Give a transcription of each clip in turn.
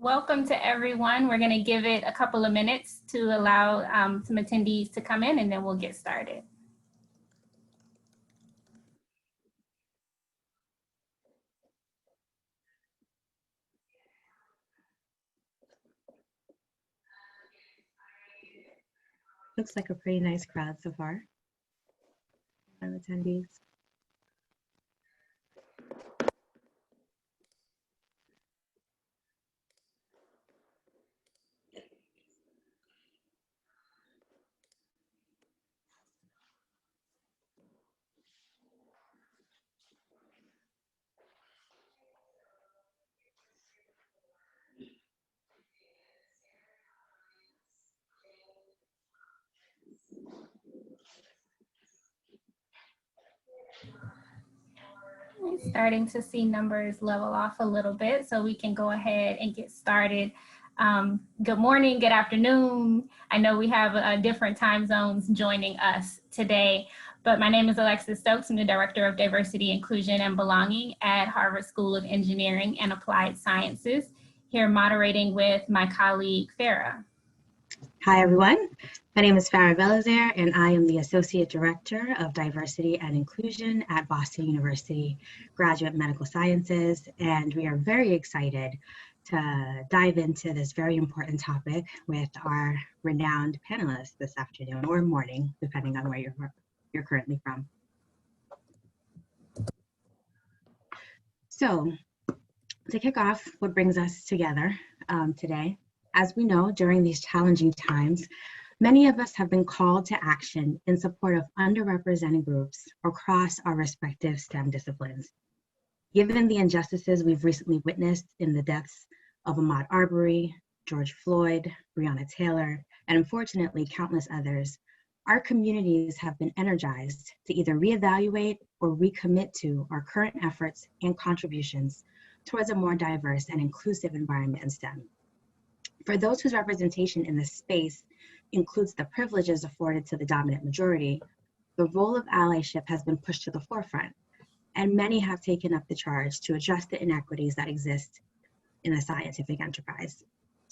Welcome to everyone. We're going to give it a couple of minutes to allow some attendees to come in, and then we'll get started. Looks like a pretty nice crowd so far of attendees. Starting to see numbers level off a little bit, so we can go ahead and get started. Good morning, good afternoon. I know we have different time zones joining us today, but my name is Alexis Stokes. I'm the Director of Diversity, Inclusion, and Belonging at Harvard School of Engineering and Applied Sciences, here moderating with my colleague, Herrera. Hi, everyone. My name is Farah Belazaire, and I am the Associate Director of Diversity and Inclusion at Boston University Graduate Medical Sciences, and we are very excited to dive into this very important topic with our renowned panelists this afternoon or morning, depending on where you're currently from. So, to kick off what brings us together today, as we know, during these challenging times, many of us have been called to action in support of underrepresented groups across our respective STEM disciplines. Given the injustices we've recently witnessed in the deaths of Ahmaud Arbery, George Floyd, Breonna Taylor, and unfortunately countless others, our communities have been energized to either reevaluate or recommit to our current efforts and contributions towards a more diverse and inclusive environment in STEM. For those whose representation in this space includes the privileges afforded to the dominant majority, the role of allyship has been pushed to the forefront, and many have taken up the charge to address the inequities that exist in the scientific enterprise.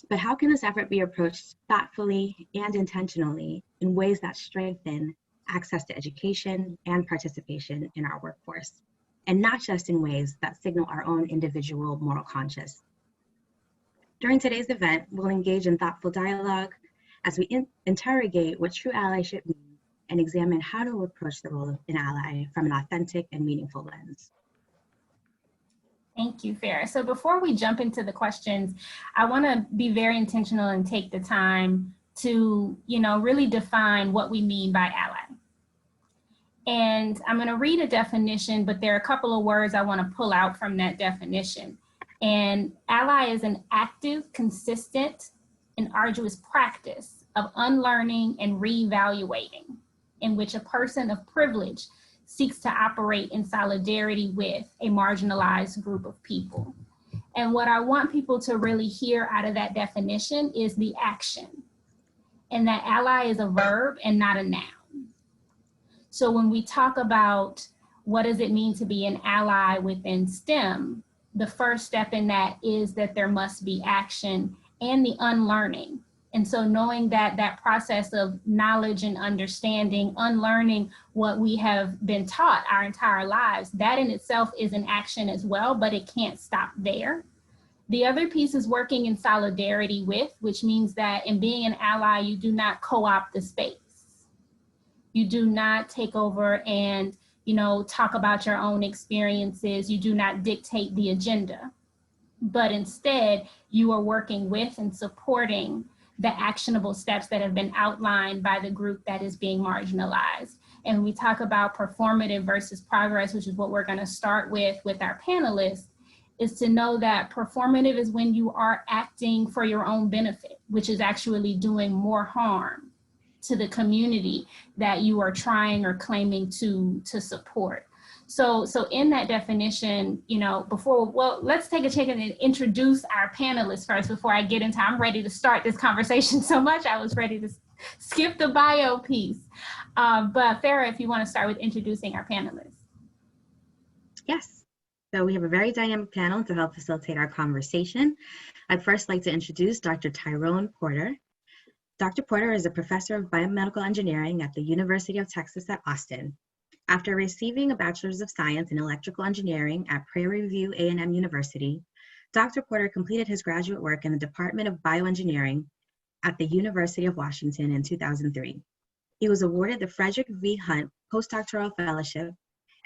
But how can this effort be approached thoughtfully and intentionally in ways that strengthen access to education and participation in our workforce, and not just in ways that signal our own individual moral conscience? During today's event, we'll engage in thoughtful dialogue as we interrogate what true allyship means and examine how to approach the role of an ally from an authentic and meaningful lens. Thank you, Farah. So before we jump into the questions, I want to be very intentional and take the time to, really define what we mean by ally. And I'm going to read a definition, but there are a couple of words I want to pull out from that definition. And ally is an active, consistent, and arduous practice of unlearning and reevaluating in which a person of privilege seeks to operate in solidarity with a marginalized group of people. And what I want people to really hear out of that definition is the action, and that ally is a verb and not a noun. So when we talk about what does it mean to be an ally within STEM, the first step in that is that there must be action and the unlearning. And so knowing that that process of knowledge and understanding, unlearning what we have been taught our entire lives, that in itself is an action as well, but it can't stop there. The other piece is working in solidarity with, which means that in being an ally, you do not co-opt the space. You do not take over and talk about your own experiences. You do not dictate the agenda, but instead you are working with and supporting the actionable steps that have been outlined by the group that is being marginalized. And we talk about performative versus progress, which is what we're going to start with our panelists, is to know that performative is when you are acting for your own benefit, which is actually doing more harm to the community that you are trying or claiming to support. So in that definition, let's take a second and introduce our panelists first before I get into, I'm ready to start this conversation so much, I was ready to skip the bio piece. But Farah, if you want to start with introducing our panelists. Yes. So we have a very dynamic panel to help facilitate our conversation. I'd first like to introduce Dr. Tyrone Porter. Dr. Porter is a professor of biomedical engineering at the University of Texas at Austin. After receiving a Bachelor's of Science in Electrical Engineering at Prairie View A&M University, Dr. Porter completed his graduate work in the Department of Bioengineering at the University of Washington in 2003. He was awarded the Frederick V. Hunt Postdoctoral Fellowship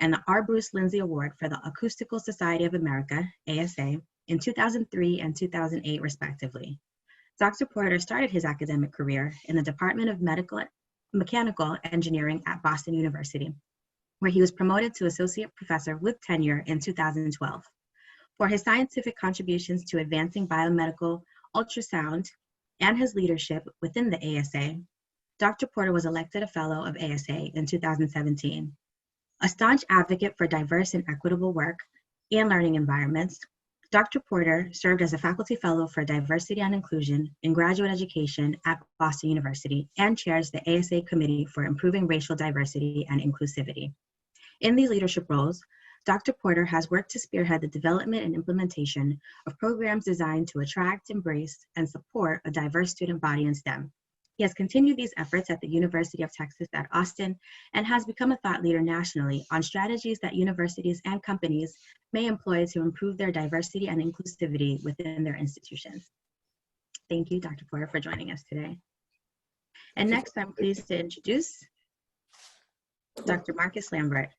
and the R. Bruce Lindsay Award for the Acoustical Society of America, ASA, in 2003 and 2008, respectively. Dr. Porter started his academic career in the Department of Mechanical Engineering at Boston University, where he was promoted to associate professor with tenure in 2012. For his scientific contributions to advancing biomedical ultrasound and his leadership within the ASA, Dr. Porter was elected a fellow of ASA in 2017. A staunch advocate for diverse and equitable work and learning environments, Dr. Porter served as a faculty fellow for diversity and inclusion in graduate education at Boston University and chairs the ASA Committee for Improving Racial Diversity and Inclusivity. In these leadership roles, Dr. Porter has worked to spearhead the development and implementation of programs designed to attract, embrace, and support a diverse student body in STEM. He has continued these efforts at the University of Texas at Austin and has become a thought leader nationally on strategies that universities and companies may employ to improve their diversity and inclusivity within their institutions. Thank you, Dr. Porter, for joining us today. And next, I'm pleased to introduce Dr. Marcus Lambert.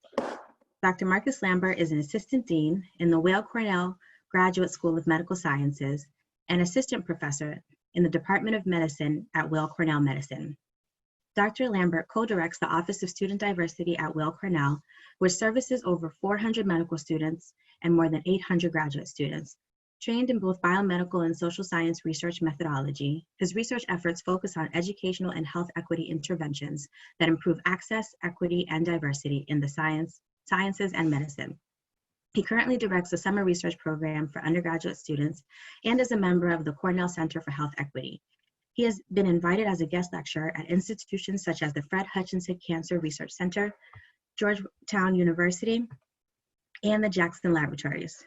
Dr. Marcus Lambert is an assistant dean in the Weill Cornell Graduate School of Medical Sciences and assistant professor in the Department of Medicine at Weill Cornell Medicine. Dr. Lambert co-directs the Office of Student Diversity at Weill Cornell, which services over 400 medical students and more than 800 graduate students. Trained in both biomedical and social science research methodology, his research efforts focus on educational and health equity interventions that improve access, equity, and diversity in the sciences and medicine. He currently directs a summer research program for undergraduate students and is a member of the Cornell Center for Health Equity. He has been invited as a guest lecturer at institutions such as the Fred Hutchinson Cancer Research Center, Georgetown University, and the Jackson Laboratories.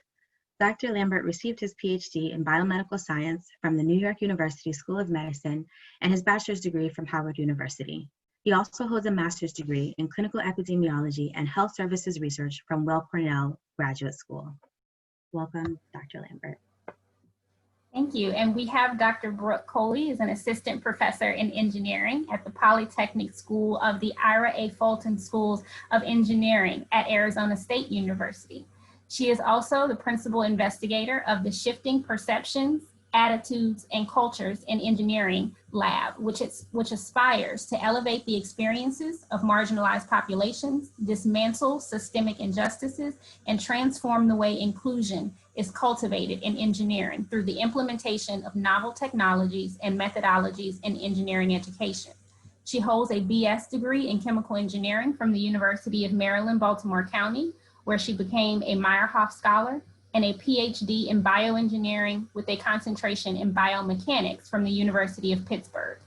Dr. Lambert received his PhD in biomedical science from the New York University School of Medicine and his bachelor's degree from Howard University. He also holds a master's degree in clinical epidemiology and health services research from Weill Cornell Graduate School. Welcome, Dr. Lambert. Thank you. And we have Dr. Brooke Coley, is an assistant professor in engineering at the Polytechnic School of the Ira A. Fulton Schools of Engineering at Arizona State University. She is also the principal investigator of the Shifting Perceptions, Attitudes, and Cultures in Engineering Lab, which aspires to elevate the experiences of marginalized populations, dismantle systemic injustices, and transform the way inclusion is cultivated in engineering through the implementation of novel technologies and methodologies in engineering education. She holds a BS degree in chemical engineering from the University of Maryland, Baltimore County, where she became a Meyerhoff Scholar, and a PhD in bioengineering with a concentration in biomechanics from the University of Pittsburgh.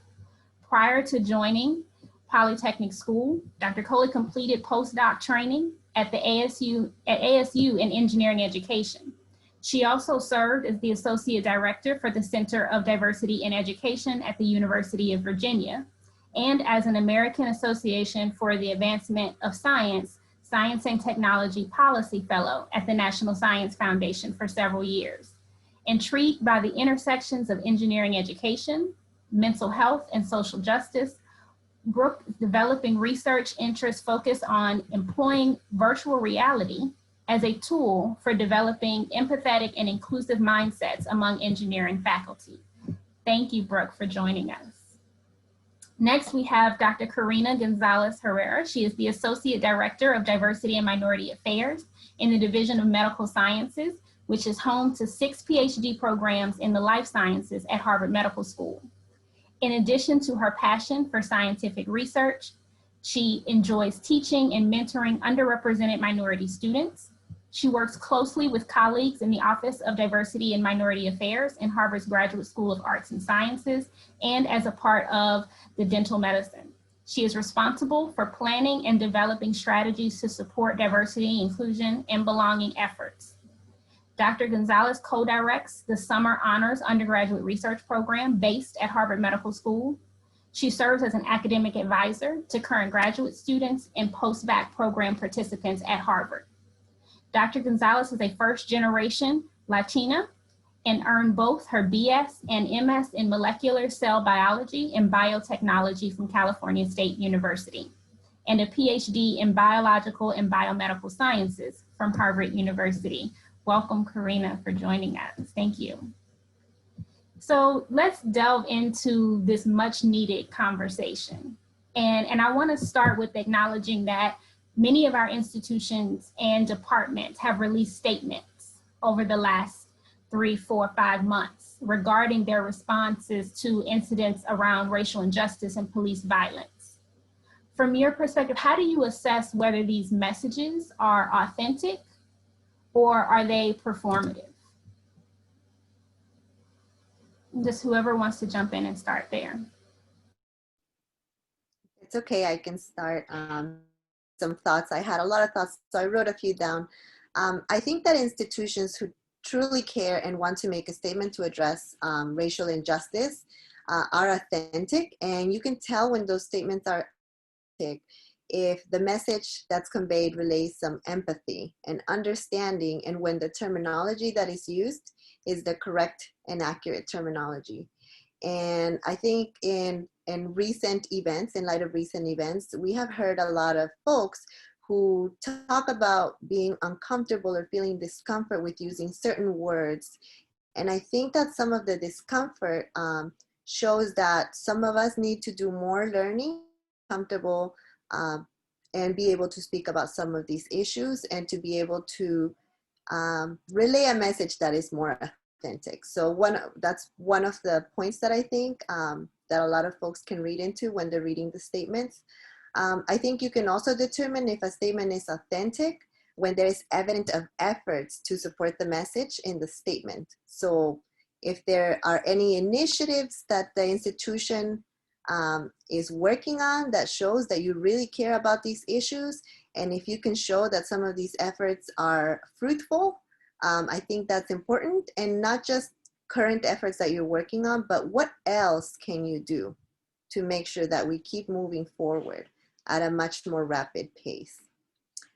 Prior to joining Polytechnic School, Dr. Coley completed postdoc training at ASU in engineering education. She also served as the Associate Director for the Center of Diversity in Education at the University of Virginia, and as an American Association for the Advancement of Science and Technology Policy Fellow at the National Science Foundation for several years. Intrigued by the intersections of engineering education, mental health, and social justice, Brooke is developing research interests focused on employing virtual reality as a tool for developing empathetic and inclusive mindsets among engineering faculty. Thank you, Brooke, for joining us. Next, we have Dr. Karina Gonzalez Herrera. She is the Associate Director of Diversity and Minority Affairs in the Division of Medical Sciences, which is home to 6 PhD programs in the life sciences at Harvard Medical School. In addition to her passion for scientific research, she enjoys teaching and mentoring underrepresented minority students. She works closely with colleagues in the Office of Diversity and Minority Affairs in Harvard's Graduate School of Arts and Sciences and as a part of the dental medicine. She is responsible for planning and developing strategies to support diversity, inclusion, and belonging efforts. Dr. Gonzalez co-directs the Summer Honors Undergraduate Research Program based at Harvard Medical School. She serves as an academic advisor to current graduate students and post-bac program participants at Harvard. Dr. Gonzalez is a first-generation Latina and earned both her BS and MS in molecular cell biology and biotechnology from California State University, and a PhD in biological and biomedical sciences from Harvard University. Welcome, Karina, for joining us. Thank you. So let's delve into this much needed conversation. And I want to start with acknowledging that many of our institutions and departments have released statements over the last 3, 4, 5 months regarding their responses to incidents around racial injustice and police violence. From your perspective, how do you assess whether these messages are authentic or are they performative? Just whoever wants to jump in and start there. It's okay, I can start. Some thoughts. I had a lot of thoughts, so I wrote a few down. I think that institutions who truly care and want to make a statement to address racial injustice are authentic, and you can tell when those statements are authentic if the message that's conveyed relays some empathy and understanding, and when the terminology that is used is the correct and accurate terminology. And I think in recent events, in light of recent events, we have heard a lot of folks who talk about being uncomfortable or feeling discomfort with using certain words. And I think that some of the discomfort shows that some of us need to do more learning, comfortable, and be able to speak about some of these issues and to be able to relay a message that is more authentic. So that's one of the points that I think that a lot of folks can read into when they're reading the statements. I think you can also determine if a statement is authentic when there is evidence of efforts to support the message in the statement. So if there are any initiatives that the institution is working on that shows that you really care about these issues, and if you can show that some of these efforts are fruitful, I think that's important, and not just current efforts that you're working on, but what else can you do to make sure that we keep moving forward at a much more rapid pace.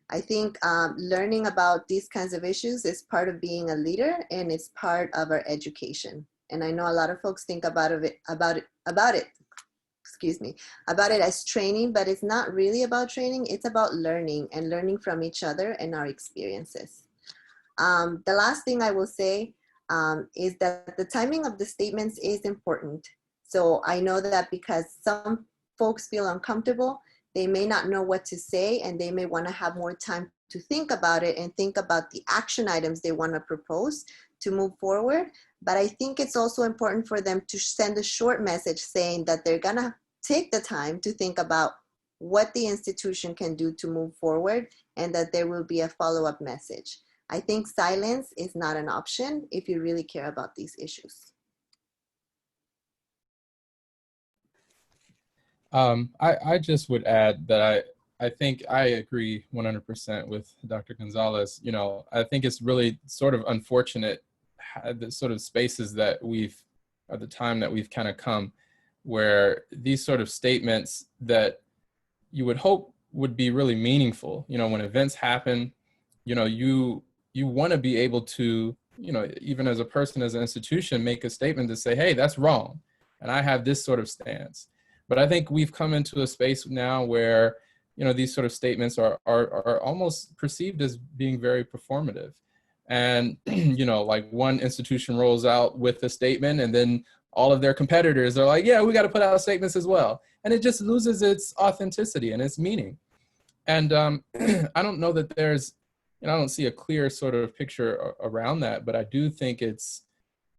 I think learning about these kinds of issues is part of being a leader, and it's part of our education. And I know a lot of folks think about it as training, but it's not really about training. It's about learning and learning from each other and our experiences. The last thing I will say is that the timing of the statements is important. So I know that because some folks feel uncomfortable, they may not know what to say, and they may want to have more time to think about it and think about the action items they want to propose to move forward. But I think it's also important for them to send a short message saying that they're going to take the time to think about what the institution can do to move forward, and that there will be a follow-up message. I think silence is not an option if you really care about these issues. I just would add that I think I agree 100% with Dr. Gonzalez. You know, I think it's really sort of unfortunate the sort of spaces that at the time that we've kind of come, where these sort of statements that you would hope would be really meaningful, you know, when events happen, you know, you want to be able to, you know, even as a person, as an institution, make a statement to say, hey, that's wrong, and I have this sort of stance. But I think we've come into a space now where, you know, these sort of statements are almost perceived as being very performative. And, you know, like one institution rolls out with a statement, and then all of their competitors are like, yeah, we got to put out statements as well. And it just loses its authenticity and its meaning. And I don't know that there's, you know, I don't see a clear sort of picture around that, but I do think it's,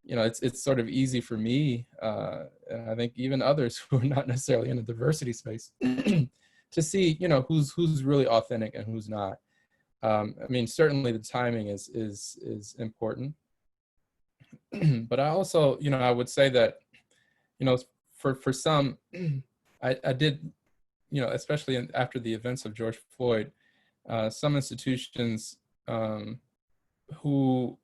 you know, it's sort of easy for me, and I think even others who are not necessarily in the diversity space, to see, you know, who's really authentic and who's not. I mean, certainly the timing is important, but I also, you know, I would say that, you know, for some, I did, you know, especially after the events of George Floyd, some institutions who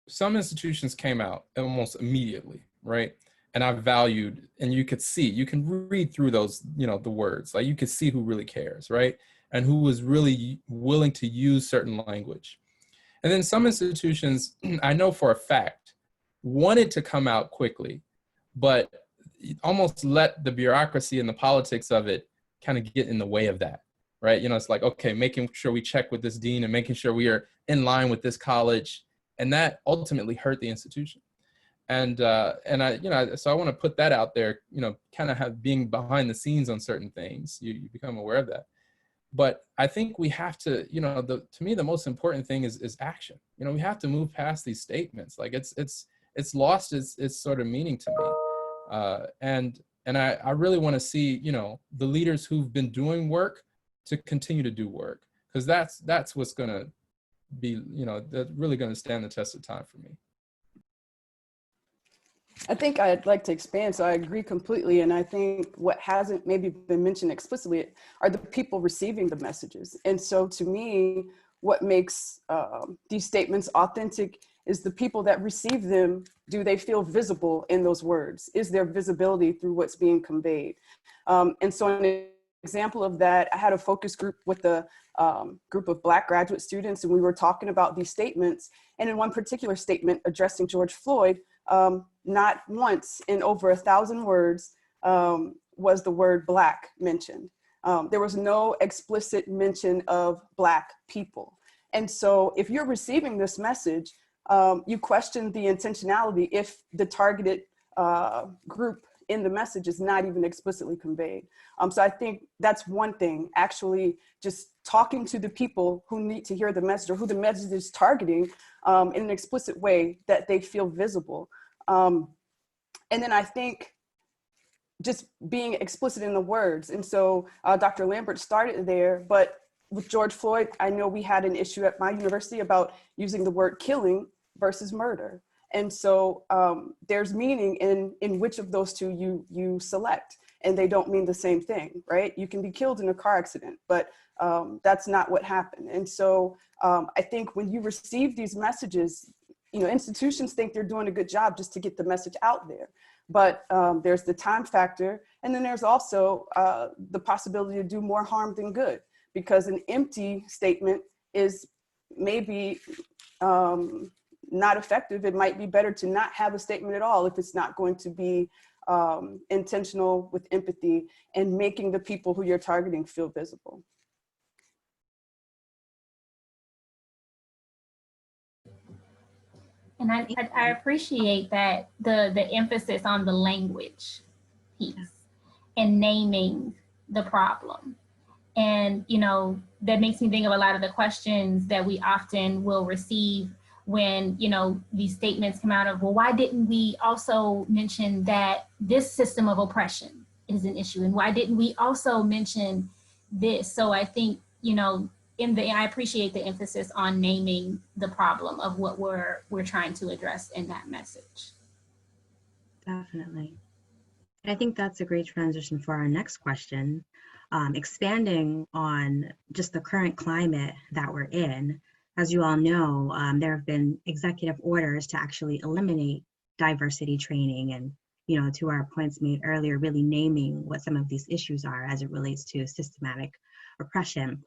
some institutions came out almost immediately, right? And I valued, and you can read through those, the words, like you could see who really cares, right? And who was really willing to use certain language. And then some institutions, I know for a fact, wanted to come out quickly, but almost let the bureaucracy and the politics of it kind of get in the way of that, right? It's like, okay, making sure we check with this dean and making sure we are in line with this college. And that ultimately hurt the institution. And I, so I want to put that out there, kind of being behind the scenes on certain things, you become aware of that. But I think we have to, to me, the most important thing is action. We have to move past these statements. Like it's lost its sort of meaning to me. And I really want to see, the leaders who've been doing work to continue to do work, because that's what's going to be, that's really going to stand the test of time for me. I think I'd like to expand, so I agree completely. And I think what hasn't maybe been mentioned explicitly are the people receiving the messages. And so to me, what makes these statements authentic is the people that receive them. Do they feel visible in those words? Is there visibility through what's being conveyed? And so an example of that, I had a focus group with a group of Black graduate students, and we were talking about these statements. And in one particular statement addressing George Floyd, not once in over 1,000 words was the word Black mentioned. There was no explicit mention of Black people. And so if you're receiving this message, you question the intentionality if the targeted group in the message is not even explicitly conveyed. So I think that's one thing, actually just talking to the people who need to hear the message, or who the message is targeting in an explicit way that they feel visible. And then I think just being explicit in the words. And so Dr. Lambert started there, but with George Floyd, I know we had an issue at my university about using the word killing versus murder. And so there's meaning in which of those two you select, and they don't mean the same thing, right? You can be killed in a car accident, but that's not what happened. And so I think when you receive these messages, institutions think they're doing a good job just to get the message out there. But there's the time factor. And then there's also the possibility to do more harm than good, because an empty statement is maybe not effective. It might be better to not have a statement at all if it's not going to be intentional with empathy and making the people who you're targeting feel visible. And I appreciate that the emphasis on the language piece and naming the problem. And, that makes me think of a lot of the questions that we often will receive when, these statements come out of, well, why didn't we also mention that this system of oppression is an issue? And why didn't we also mention this? So I think, I appreciate the emphasis on naming the problem of what we're trying to address in that message. Definitely. I think that's a great transition for our next question. Expanding on just the current climate that we're in, as you all know, there have been executive orders to actually eliminate diversity training and, to our points made earlier, really naming what some of these issues are as it relates to systematic oppression.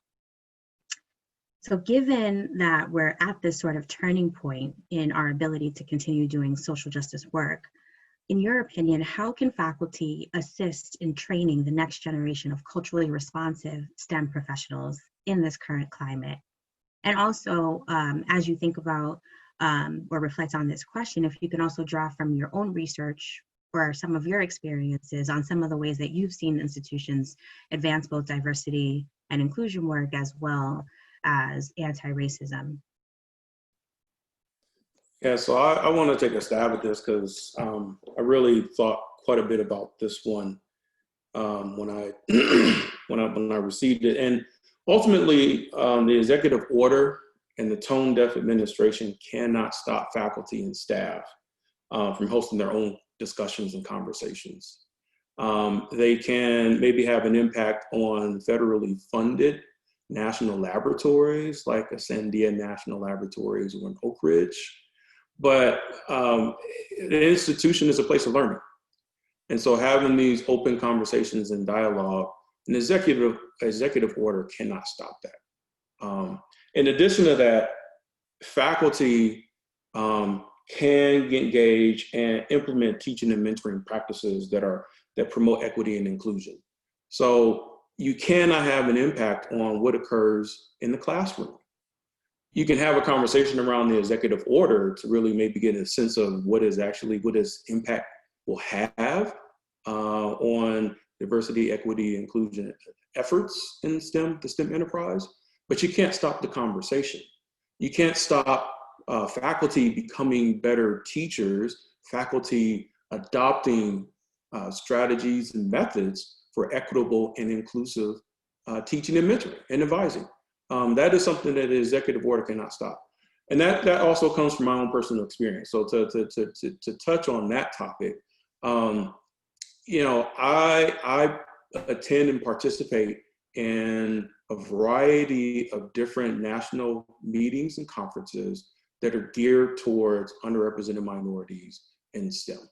So given that we're at this sort of turning point in our ability to continue doing social justice work, in your opinion, how can faculty assist in training the next generation of culturally responsive STEM professionals in this current climate? And also, as you think about or reflect on this question, if you can also draw from your own research or some of your experiences on some of the ways that you've seen institutions advance both diversity and inclusion work as well as anti-racism. Yeah, so I want to take a stab at this because I really thought quite a bit about this one when I when I received it. And ultimately, the executive order and the tone-deaf administration cannot stop faculty and staff from hosting their own discussions and conversations. They can maybe have an impact on federally funded national laboratories like Ascendia National Laboratories or in Oak Ridge. but the institution is a place of learning. And so having these open conversations and dialogue, an executive order cannot stop that. In addition to that, faculty can engage and implement teaching and mentoring practices that promote equity and inclusion. So you cannot have an impact on what occurs in the classroom. You can have a conversation around the executive order to really maybe get a sense of what is impact will have on diversity, equity, inclusion efforts in the STEM enterprise, but you can't stop the conversation. You can't stop faculty becoming better teachers, faculty adopting strategies and methods for equitable and inclusive teaching and mentoring and advising. That is something that the executive order cannot stop. And that also comes from my own personal experience. So to touch on that topic, I attend and participate in a variety of different national meetings and conferences that are geared towards underrepresented minorities in STEM,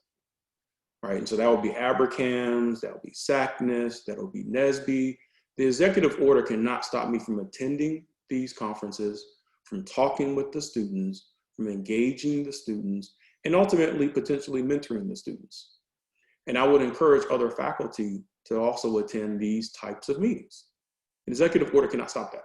right? And so that will be ABRCAMS, that will be SACNAS, that will be NSBE. The executive order cannot stop me from attending these conferences, from talking with the students, from engaging the students, and ultimately potentially mentoring the students. And I would encourage other faculty to also attend these types of meetings. An executive order cannot stop that.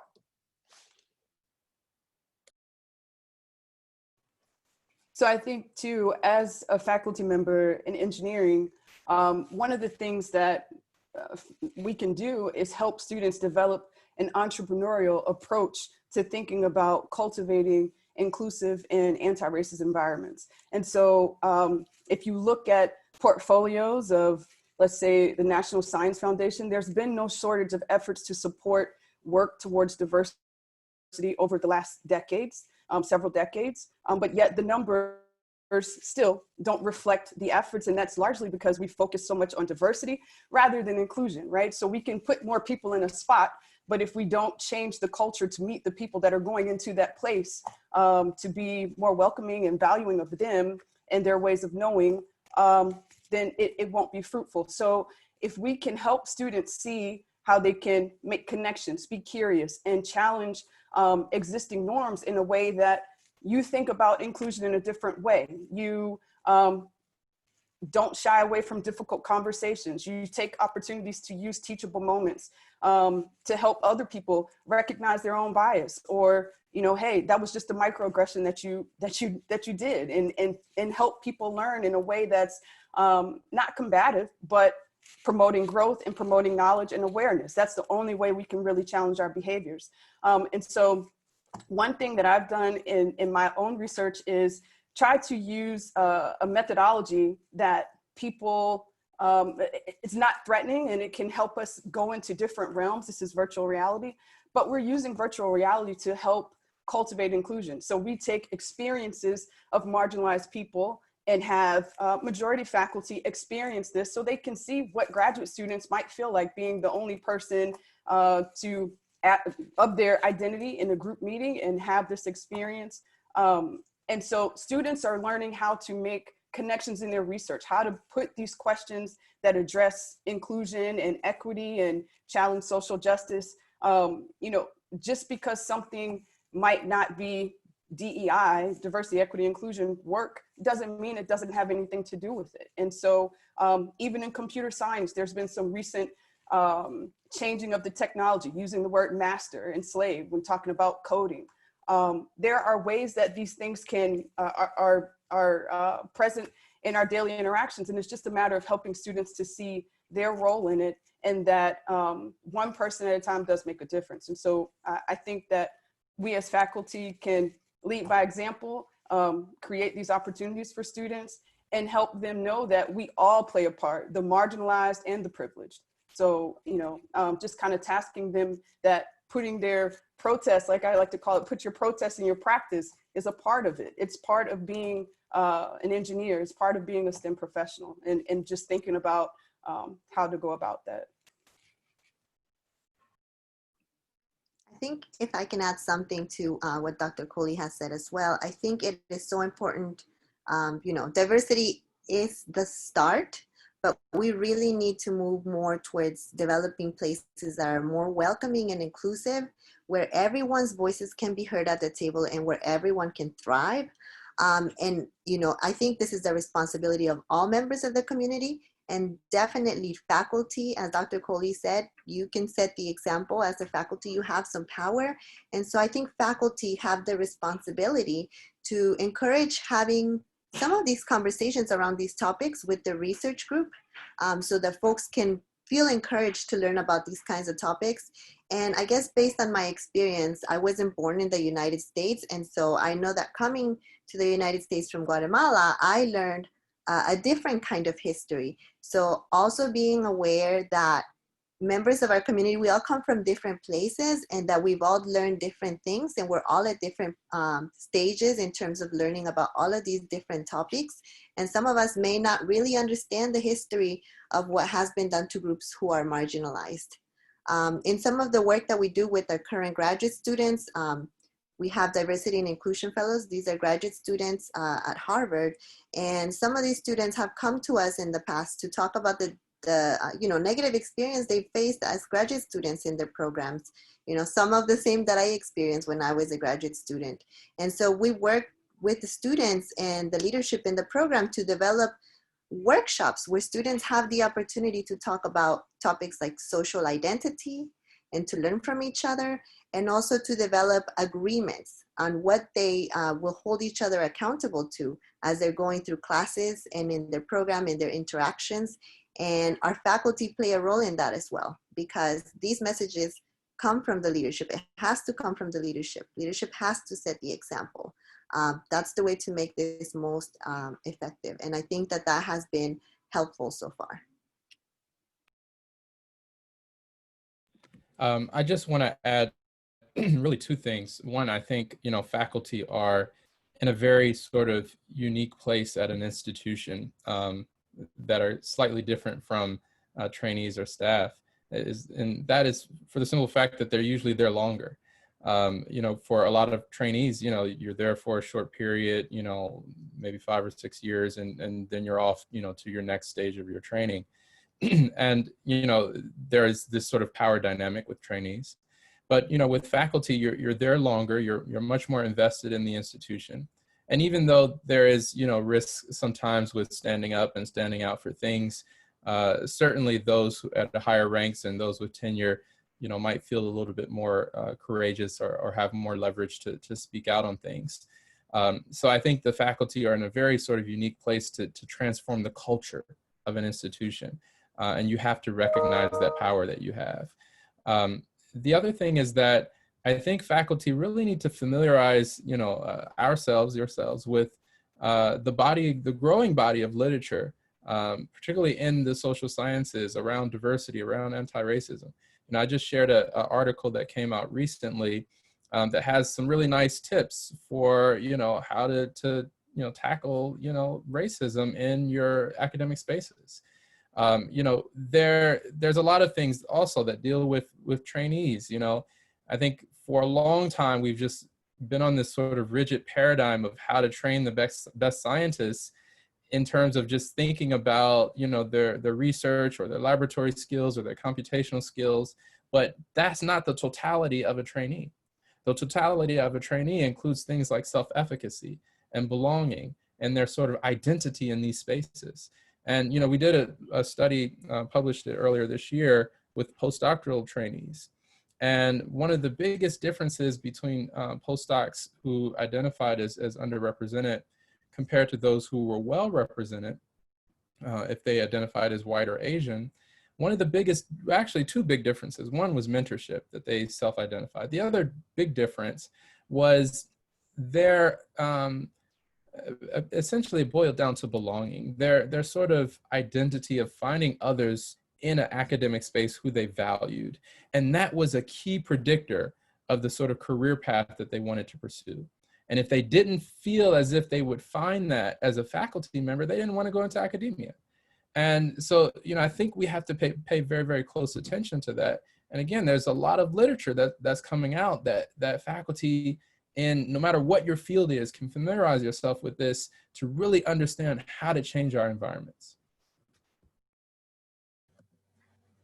So I think too, as a faculty member in engineering, one of the things that we can do is help students develop an entrepreneurial approach to thinking about cultivating inclusive and anti-racist environments. And so if you look at portfolios of, let's say, the National Science Foundation, there's been no shortage of efforts to support work towards diversity over the last decades. Several decades, but yet the numbers still don't reflect the efforts, and that's largely because we focus so much on diversity rather than inclusion, right? So we can put more people in a spot, but if we don't change the culture to meet the people that are going into that place, to be more welcoming and valuing of them and their ways of knowing, then it won't be fruitful. So if we can help students see how they can make connections, be curious, and challenge existing norms in a way that you think about inclusion in a different way. You don't shy away from difficult conversations. You take opportunities to use teachable moments to help other people recognize their own bias, or, hey, that was just a microaggression that you did, and help people learn in a way that's not combative, but promoting growth and promoting knowledge and awareness. That's the only way we can really challenge our behaviors. And so one thing that I've done in my own research is try to use a methodology that people, it's not threatening, and it can help us go into different realms. This is virtual reality, but we're using virtual reality to help cultivate inclusion. So we take experiences of marginalized people and have majority faculty experience this so they can see what graduate students might feel like being the only person of their identity in a group meeting and have this experience. And so students are learning how to make connections in their research, how to put these questions that address inclusion and equity and challenge social justice. Just because something might not be DEI, diversity, equity, inclusion work, doesn't mean it doesn't have anything to do with it. And so even in computer science, there's been some recent changing of the technology, using the word master and slave when talking about coding. There are ways that these things can are present in our daily interactions, and it's just a matter of helping students to see their role in it, and that one person at a time does make a difference. And so I think that we as faculty can lead by example, create these opportunities for students, and help them know that we all play a part, the marginalized and the privileged. So, just kind of tasking them that putting their protests, like I like to call it, put your protest in your practice, is a part of it. It's part of being an engineer. It's part of being a STEM professional, and just thinking about how to go about that. I think if I can add something to what Dr. Coley has said as well, I think it is so important You know, diversity is the start, but we really need to move more towards developing places that are more welcoming and inclusive, where everyone's voices can be heard at the table and where everyone can thrive. And, you know, I think this is the responsibility of all members of the community, and definitely faculty. As Dr. Coley said, you can set the example. As a faculty, you have some power. And so I think faculty have the responsibility to encourage having some of these conversations around these topics with the research group, so that folks can feel encouraged to learn about these kinds of topics. And I guess based on my experience, I wasn't born in the United States. And so I know that coming to the United States from Guatemala, I learned a different kind of history. So also being aware that members of our community, we all come from different places, and that we've all learned different things, and we're all at different stages in terms of learning about all of these different topics. And some of us may not really understand the history of what has been done to groups who are marginalized. In some of the work that we do with our current graduate students, we have diversity and inclusion fellows. These are graduate students at Harvard. And some of these students have come to us in the past to talk about the you know, negative experience they faced as graduate students in their programs. You know, some of the same that I experienced when I was a graduate student. And so we work with the students and the leadership in the program to develop workshops where students have the opportunity to talk about topics like social identity and to learn from each other, and also to develop agreements on what they will hold each other accountable to as they're going through classes and in their program, in their interactions. And our faculty play a role in that as well, because these messages come from the leadership. It has to come from the leadership. Leadership has to set the example. That's the way to make this most effective. And I think that that has been helpful so far. I just want to add really two things. One, I think, you know, faculty are in a very sort of unique place at an institution that are slightly different from trainees or staff. And that is for the simple fact that they're usually there longer. You know, for a lot of trainees, you know, you're there for a short period, you know, maybe 5 or 6 years, and then you're off, you know, to your next stage of your training. And, you know, there is this sort of power dynamic with trainees. But, you know, with faculty, you're there longer, you're much more invested in the institution. And even though there is, you know, risk sometimes with standing up and standing out for things, certainly those at the higher ranks and those with tenure, you know, might feel a little bit more courageous or have more leverage to speak out on things. So I think the faculty are in a very sort of unique place to transform the culture of an institution. And you have to recognize that power that you have. The other thing is that I think faculty really need to familiarize, you know, yourselves with the growing body of literature, particularly in the social sciences around diversity, around anti-racism. You know, I just shared an article that came out recently that has some really nice tips for, you know, how to you know, tackle, you know, racism in your academic spaces. You know, there's a lot of things also that deal with trainees. You know, I think for a long time, we've just been on this sort of rigid paradigm of how to train the best scientists in terms of just thinking about, you know, their research or their laboratory skills or their computational skills, but that's not the totality of a trainee. The totality of a trainee includes things like self-efficacy and belonging and their sort of identity in these spaces. And, you know, we did a study, published it earlier this year with postdoctoral trainees. And one of the biggest differences between postdocs who identified as underrepresented compared to those who were well represented, if they identified as white or Asian, one of the biggest, actually two big differences. One was mentorship, that they self-identified. The other big difference was their, essentially boiled down to belonging, their sort of identity of finding others in an academic space who they valued. And that was a key predictor of the sort of career path that they wanted to pursue. And if they didn't feel as if they would find that as a faculty member, they didn't want to go into academia. And so, you know, I think we have to pay very, very close attention to that. And again, there's a lot of literature that's coming out that faculty, and no matter what your field is, can familiarize yourself with this to really understand how to change our environments.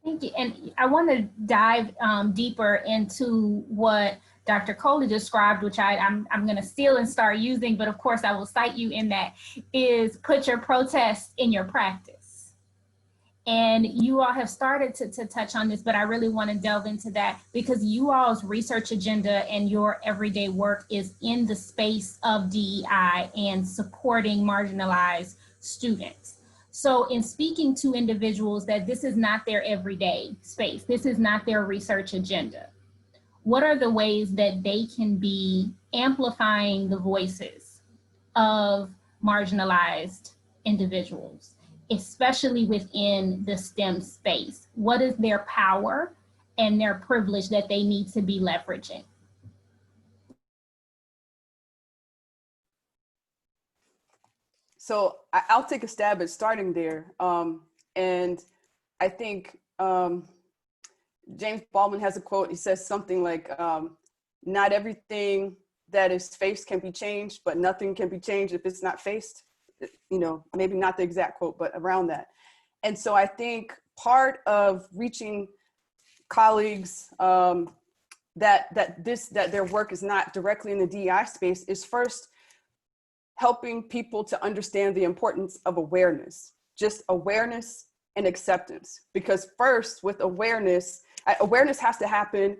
Thank you. And I want to dive deeper into what Dr. Coley described, which I'm going to steal and start using, but of course I will cite you in that, is put your protest in your practice. And you all have started to touch on this, but I really want to delve into that because you all's research agenda and your everyday work is in the space of DEI and supporting marginalized students. So in speaking to individuals that this is not their everyday space, this is not their research agenda, what are the ways that they can be amplifying the voices of marginalized individuals, especially within the STEM space? What is their power and their privilege that they need to be leveraging? So I'll take a stab at starting there. And I think James Baldwin has a quote. He says something like, not everything that is faced can be changed, but nothing can be changed if it's not faced. You know, maybe not the exact quote, but around that. And so I think part of reaching colleagues that their work is not directly in the DEI space is first helping people to understand the importance of awareness, just awareness and acceptance. Because first, with awareness has to happen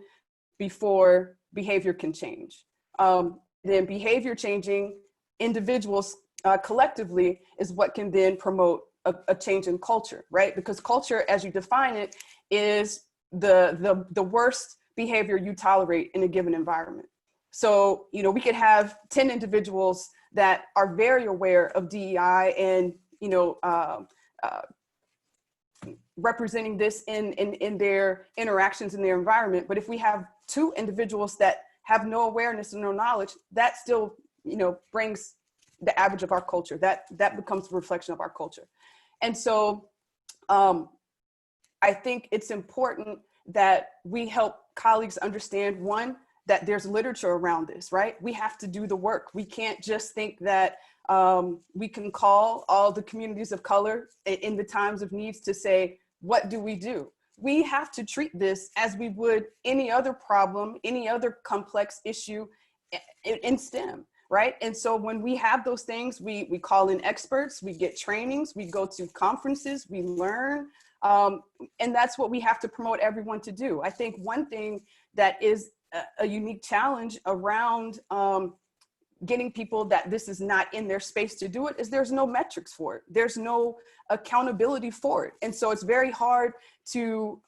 before behavior can change. Then behavior changing individuals collectively is what can then promote a change in culture, right? Because culture, as you define it, is the worst behavior you tolerate in a given environment. So, you know, we could have 10 individuals that are very aware of DEI and, you know, representing this in their interactions in their environment. But if we have 2 individuals that have no awareness and no knowledge, that still, you know, brings the average of our culture. That becomes a reflection of our culture. And so I think it's important that we help colleagues understand, one, that there's literature around this, right? We have to do the work. We can't just think that we can call all the communities of color in the times of needs to say, what do we do? We have to treat this as we would any other problem, any other complex issue in STEM, right? And so when we have those things, we call in experts, we get trainings, we go to conferences, we learn, and that's what we have to promote everyone to do. I think one thing that is a unique challenge around getting people that this is not in their space to do it is there's no metrics for it. There's no accountability for it. And so it's very hard to,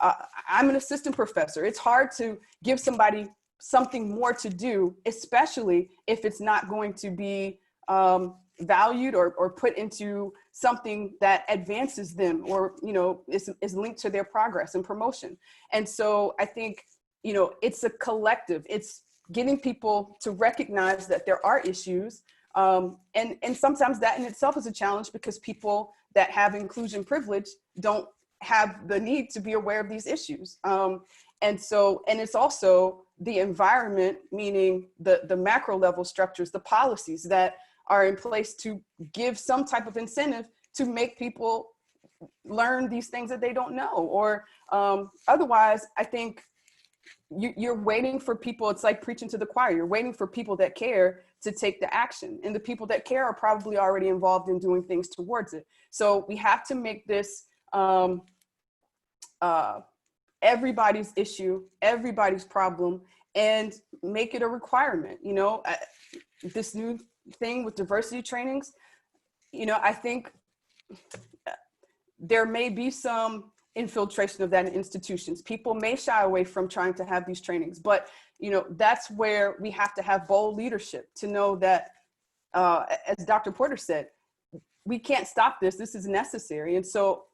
I'm an assistant professor. It's hard to give somebody something more to do, especially if it's not going to be valued or put into something that advances them or, you know, is linked to their progress and promotion. And so I think, you know, it's a collective. It's getting people to recognize that there are issues. And sometimes that in itself is a challenge because people that have inclusion privilege don't have the need to be aware of these issues. And it's also the environment, meaning the macro level structures, the policies that are in place to give some type of incentive to make people learn these things that they don't know. Or otherwise, I think you're waiting for people. It's like preaching to the choir. You're waiting for people that care to take the action. And the people that care are probably already involved in doing things towards it. So we have to make this everybody's issue, everybody's problem, and make it a requirement. You know, this new thing with diversity trainings, you know, I think there may be some infiltration of that in institutions. People may shy away from trying to have these trainings, but, you know, that's where we have to have bold leadership to know that, as Dr. Porter said, we can't stop this. This is necessary. And so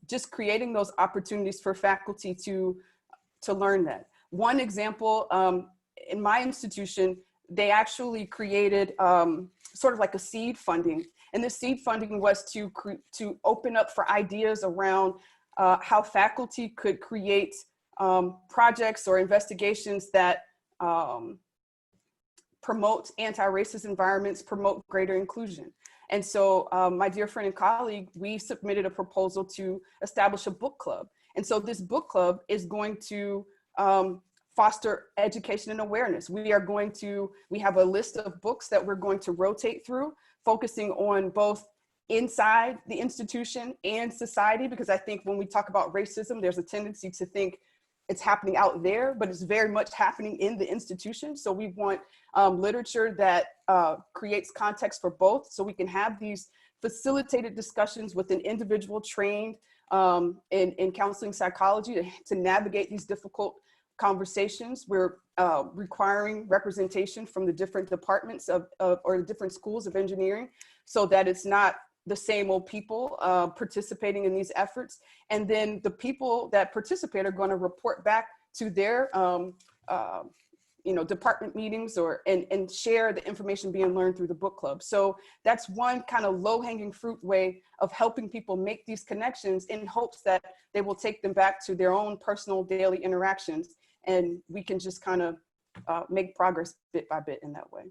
just creating those opportunities for faculty to learn that. One example, in my institution, they actually created sort of like a seed funding. And the seed funding was to open up for ideas around how faculty could create projects or investigations that promote anti-racist environments, promote greater inclusion. And so my dear friend and colleague, we submitted a proposal to establish a book club. And so this book club is going to foster education and awareness. We have a list of books that we're going to rotate through, focusing on both inside the institution and society, because I think when we talk about racism, there's a tendency to think it's happening out there, but it's very much happening in the institution. So we want literature that creates context for both, so we can have these facilitated discussions with an individual trained in counseling psychology to navigate these difficult conversations. We're requiring representation from the different departments or the different schools of engineering, so that it's not the same old people participating in these efforts. And then the people that participate are going to report back to their department meetings and share the information being learned through the book club. So that's one kind of low-hanging fruit way of helping people make these connections, in hopes that they will take them back to their own personal daily interactions, and we can just kind of make progress bit by bit in that way.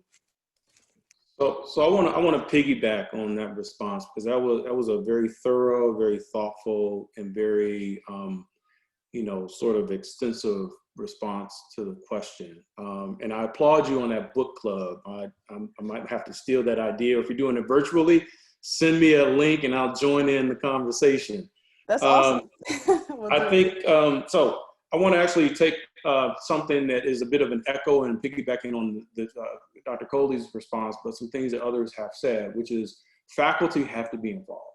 So I want to piggyback on that response, because that was a very thorough, very thoughtful, and very sort of extensive response to the question. And I applaud you on that book club. I might have to steal that idea. If you're doing it virtually, send me a link and I'll join in the conversation. That's awesome. I think so. I want to actually take something that is a bit of an echo and piggybacking on Dr. Coley's response, but some things that others have said, which is faculty have to be involved.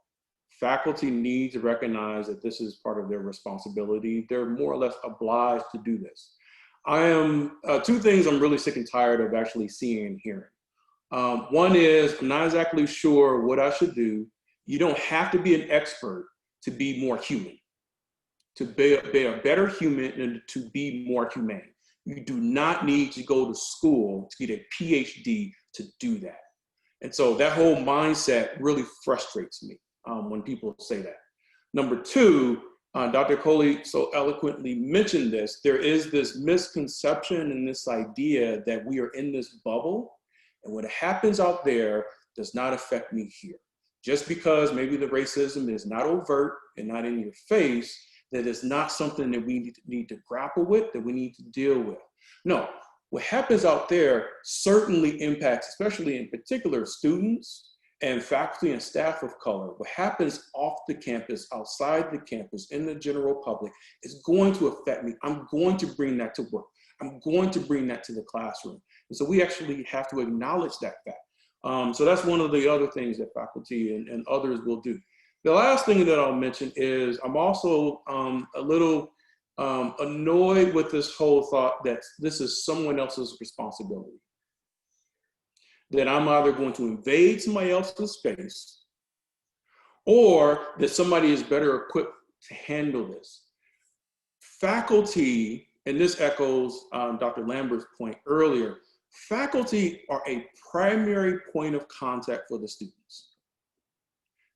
Faculty need to recognize that this is part of their responsibility. They're more or less obliged to do this. I am, two things I'm really sick and tired of actually seeing and hearing. One is, I'm not exactly sure what I should do. You don't have to be an expert to be more human, to be a better human and to be more humane. You do not need to go to school to get a PhD to do that. And so that whole mindset really frustrates me when people say that. Number two, Dr. Coley so eloquently mentioned this, there is this misconception and this idea that we are in this bubble, and what happens out there does not affect me here. Just because maybe the racism is not overt and not in your face, that is not something that we need to grapple with, that we need to deal with. No, what happens out there certainly impacts, especially in particular, students and faculty and staff of color. What happens off the campus, outside the campus, in the general public is going to affect me. I'm going to bring that to work. I'm going to bring that to the classroom. And so we actually have to acknowledge that fact. So that's one of the other things that faculty and others will do. The last thing that I'll mention is I'm also a little annoyed with this whole thought that this is someone else's responsibility. That I'm either going to invade somebody else's space or that somebody is better equipped to handle this. Faculty, and this echoes Dr. Lambert's point earlier, faculty are a primary point of contact for the students.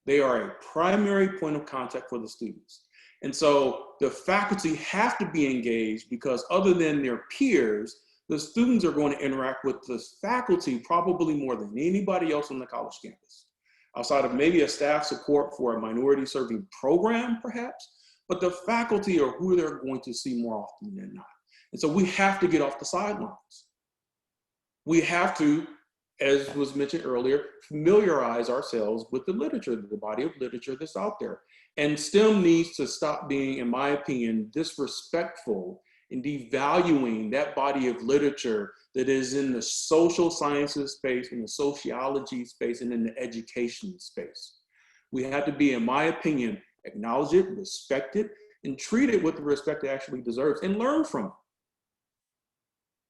They are a primary point of contact for the students. And so the faculty have to be engaged, because other than their peers, the students are going to interact with the faculty probably more than anybody else on the college campus, outside of maybe a staff support for a minority serving program perhaps, but the faculty are who they're going to see more often than not. And so we have to get off the sidelines. We have to, as was mentioned earlier, familiarize ourselves with the literature, the body of literature that's out there. And STEM needs to stop being, in my opinion, disrespectful in devaluing that body of literature that is in the social sciences space, in the sociology space, and in the education space. We have to be, in my opinion, acknowledge it, respect it, and treat it with the respect it actually deserves, and learn from it.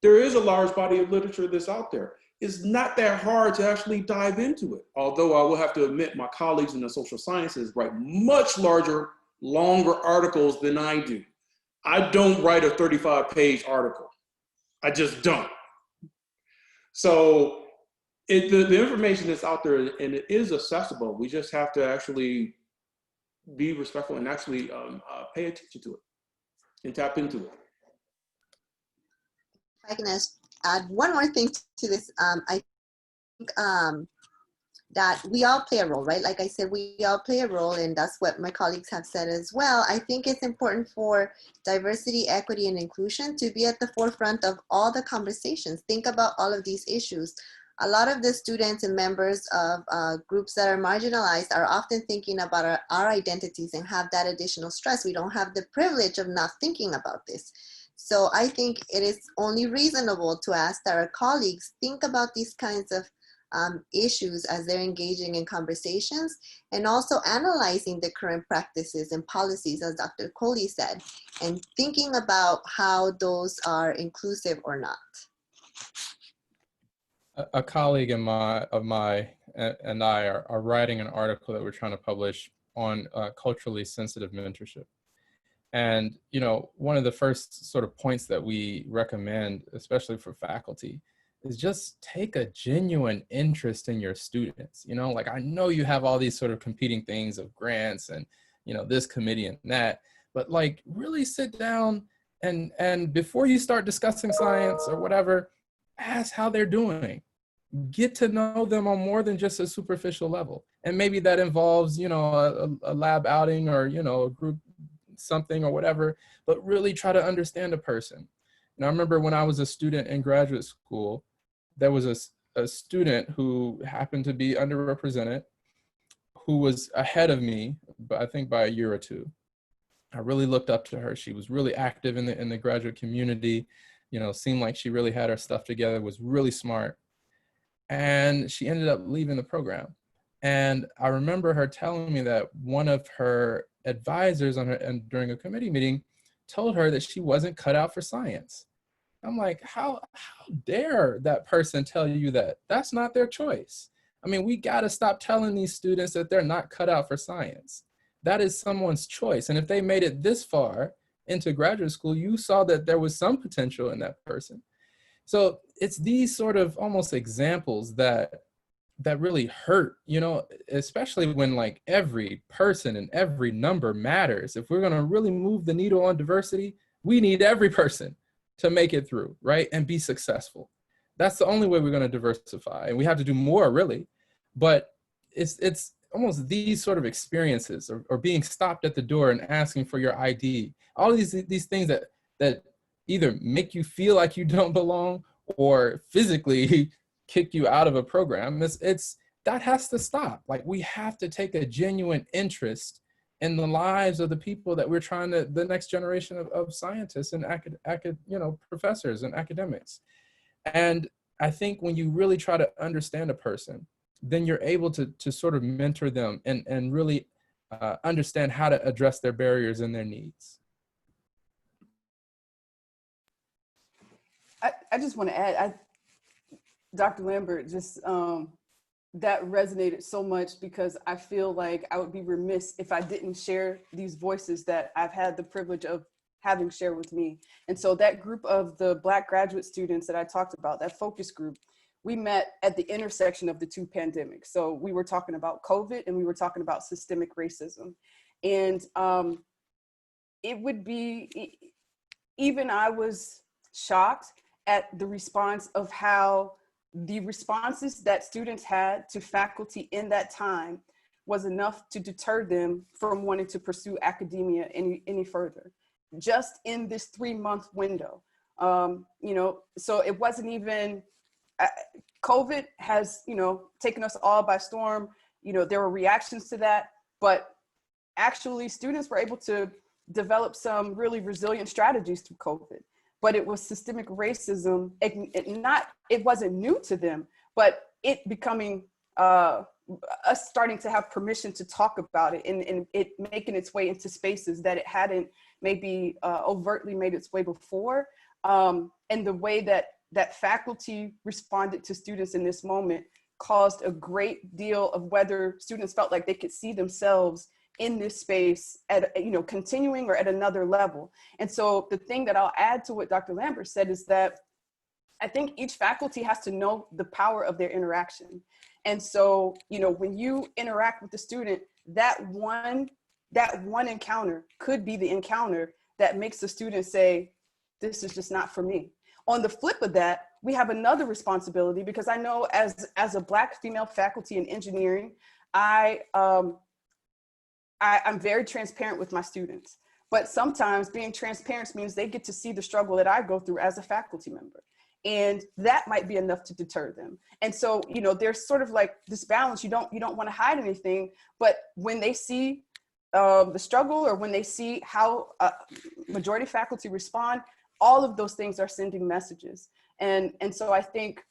There is a large body of literature that's out there. It's not that hard to actually dive into it. Although I will have to admit, my colleagues in the social sciences write much larger, longer articles than I do. I don't write a 35-page article. I just don't. So the information that's out there, and it is accessible. We just have to actually be respectful and actually pay attention to it and tap into it. If I can ask add one more thing to this. I think that we all play a role, right? Like I said, we all play a role, and that's what my colleagues have said as well. I think it's important for diversity, equity, and inclusion to be at the forefront of all the conversations. Think about all of these issues. A lot of the students and members of groups that are marginalized are often thinking about our identities and have that additional stress. We don't have the privilege of not thinking about this. So I think it is only reasonable to ask that our colleagues think about these kinds of issues as they're engaging in conversations, and also analyzing the current practices and policies, as Dr. Coley said, and thinking about how those are inclusive or not. A colleague of mine and I are writing an article that we're trying to publish on culturally sensitive mentorship. And, you know, one of the first sort of points that we recommend, especially for faculty, is just take a genuine interest in your students. You know, like, I know you have all these sort of competing things of grants and, you know, this committee and that, but like really sit down and before you start discussing science or whatever, ask how they're doing. Get to know them on more than just a superficial level. And maybe that involves, you know, a lab outing or, you know, a group something or whatever, but really try to understand a person. And I remember when I was a student in graduate school, there was a student who happened to be underrepresented, who was ahead of me, but I think by a year or two. I really looked up to her. She was really active in the graduate community, you know, seemed like she really had her stuff together, was really smart. And she ended up leaving the program. And I remember her telling me that one of her advisors and during a committee meeting told her that she wasn't cut out for science. I'm like, how dare that person tell you that? That's not their choice. I mean, we got to stop telling these students that they're not cut out for science. That is someone's choice. And if they made it this far into graduate school, you saw that there was some potential in that person. So it's these sort of almost examples that really hurt, you know, especially when like every person and every number matters. If we're going to really move the needle on diversity, we need every person to make it through, right? And be successful. That's the only way we're going to diversify. And we have to do more, really. But it's almost these sort of experiences or being stopped at the door and asking for your ID. All of these things that either make you feel like you don't belong or physically kick you out of a program. That has to stop. Like, we have to take a genuine interest in the lives of the people that we're trying to, the next generation of scientists and you know, professors and academics. And I think when you really try to understand a person, then you're able to sort of mentor them and really understand how to address their barriers and their needs. I just want to add, Dr. Lambert, just that resonated so much, because I feel like I would be remiss if I didn't share these voices that I've had the privilege of having shared with me. And so that group of the Black graduate students that I talked about, that focus group, we met at the intersection of the two pandemics. So we were talking about COVID and we were talking about systemic racism. And it would be, even I was shocked at the response of how the responses that students had to faculty in that time was enough to deter them from wanting to pursue academia any further, just in this 3-month window. You know, so it wasn't even, COVID has, you know, taken us all by storm. You know, there were reactions to that, but actually students were able to develop some really resilient strategies through COVID. But it was systemic racism. It wasn't new to them, but it becoming, us starting to have permission to talk about it and it making its way into spaces that it hadn't maybe overtly made its way before. And the way that faculty responded to students in this moment caused a great deal of whether students felt like they could see themselves in this space at, you know, continuing or at another level. And so the thing that I'll add to what Dr. Lambert said is that I think each faculty has to know the power of their interaction. And so, you know, when you interact with the student, that one encounter could be the encounter that makes the student say, this is just not for me. On the flip of that, we have another responsibility, because I know as a Black female faculty in engineering, I'm very transparent with my students, but sometimes being transparent means they get to see the struggle that I go through as a faculty member. And that might be enough to deter them. And so, you know, there's sort of like this balance. You don't want to hide anything, but when they see the struggle, or when they see how majority faculty respond, all of those things are sending messages. And so I think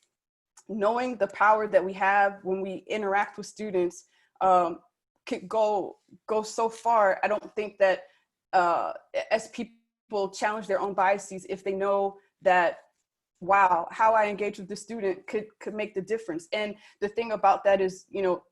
knowing the power that we have when we interact with students could go so far. I don't think that as people challenge their own biases, if they know that, wow, how I engage with the student could make the difference. And the thing about that is, you know,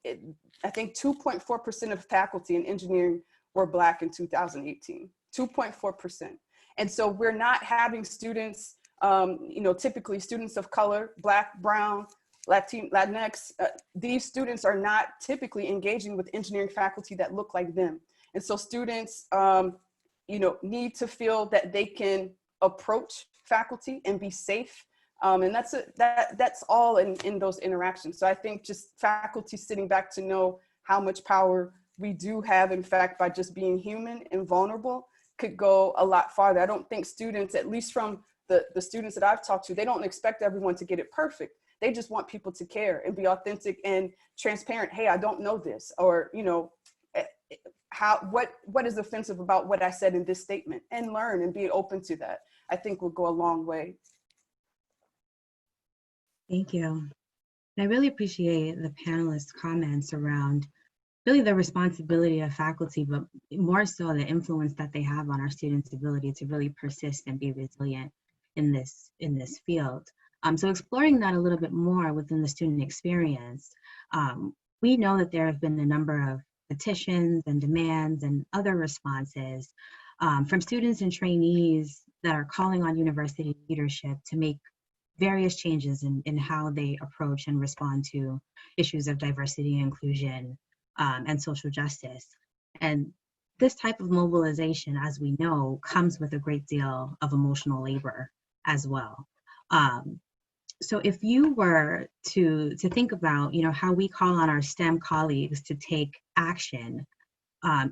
I think 2.4% of faculty in engineering were Black in 2018, 2.4%. And so we're not having students, you know, typically students of color, Black, brown, Latinx, these students are not typically engaging with engineering faculty that look like them. And so students, you know, need to feel that they can approach faculty and be safe. And that's all in those interactions. So I think just faculty sitting back to know how much power we do have, in fact, by just being human and vulnerable, could go a lot farther. I don't think students, at least from the students that I've talked to, they don't expect everyone to get it perfect. They just want people to care and be authentic and transparent. Hey, I don't know this, or, you know, what is offensive about what I said in this statement, and learn and be open to that, I think will go a long way. Thank you. I really appreciate the panelists' comments around really the responsibility of faculty, but more so the influence that they have on our students' ability to really persist and be resilient in this field. So exploring that a little bit more within the student experience, we know that there have been a number of petitions and demands and other responses from students and trainees that are calling on university leadership to make various changes in how they approach and respond to issues of diversity and inclusion and social justice. And this type of mobilization, as we know, comes with a great deal of emotional labor as well. So if you were to think about, you know, how we call on our STEM colleagues to take action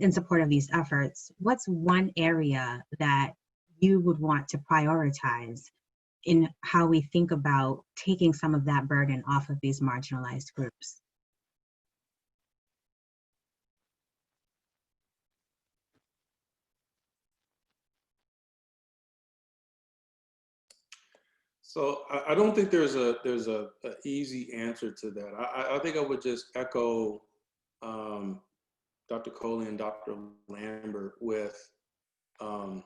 in support of these efforts, what's one area that you would want to prioritize in how we think about taking some of that burden off of these marginalized groups? So I don't think there's a easy answer to that. I think I would just echo Dr. Coley and Dr. Lambert with I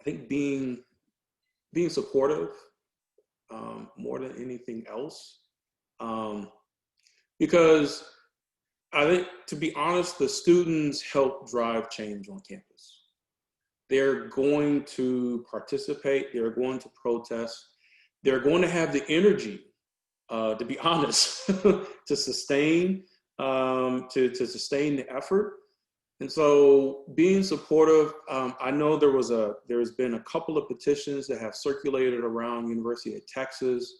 think being supportive more than anything else, because I think, to be honest, the students help drive change on campus. They're going to participate, they're going to protest, they're going to have the energy, to be honest, to sustain the effort. And so being supportive, I know there's been a couple of petitions that have circulated around University of Texas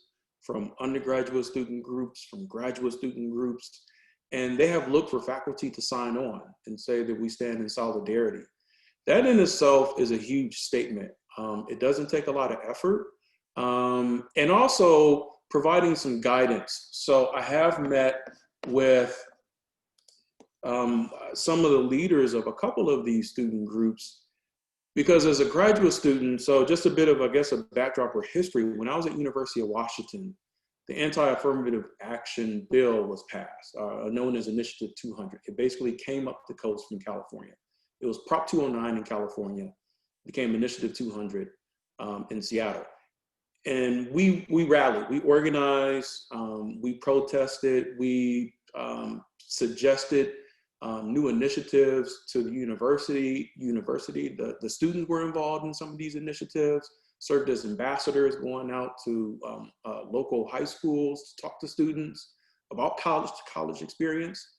from undergraduate student groups, from graduate student groups, and they have looked for faculty to sign on and say that we stand in solidarity. That in itself is a huge statement. It doesn't take a lot of effort, and also providing some guidance. So I have met with some of the leaders of a couple of these student groups, because as a graduate student, so just a bit of, I guess, a backdrop or history, when I was at University of Washington, the anti-affirmative action bill was passed, known as Initiative 200. It basically came up the coast from California. It was Prop 209 in California, became Initiative 200 in Seattle. And we rallied, we organized, we protested, we suggested new initiatives to the university. The students were involved in some of these initiatives, served as ambassadors going out to local high schools to talk to students about college experience.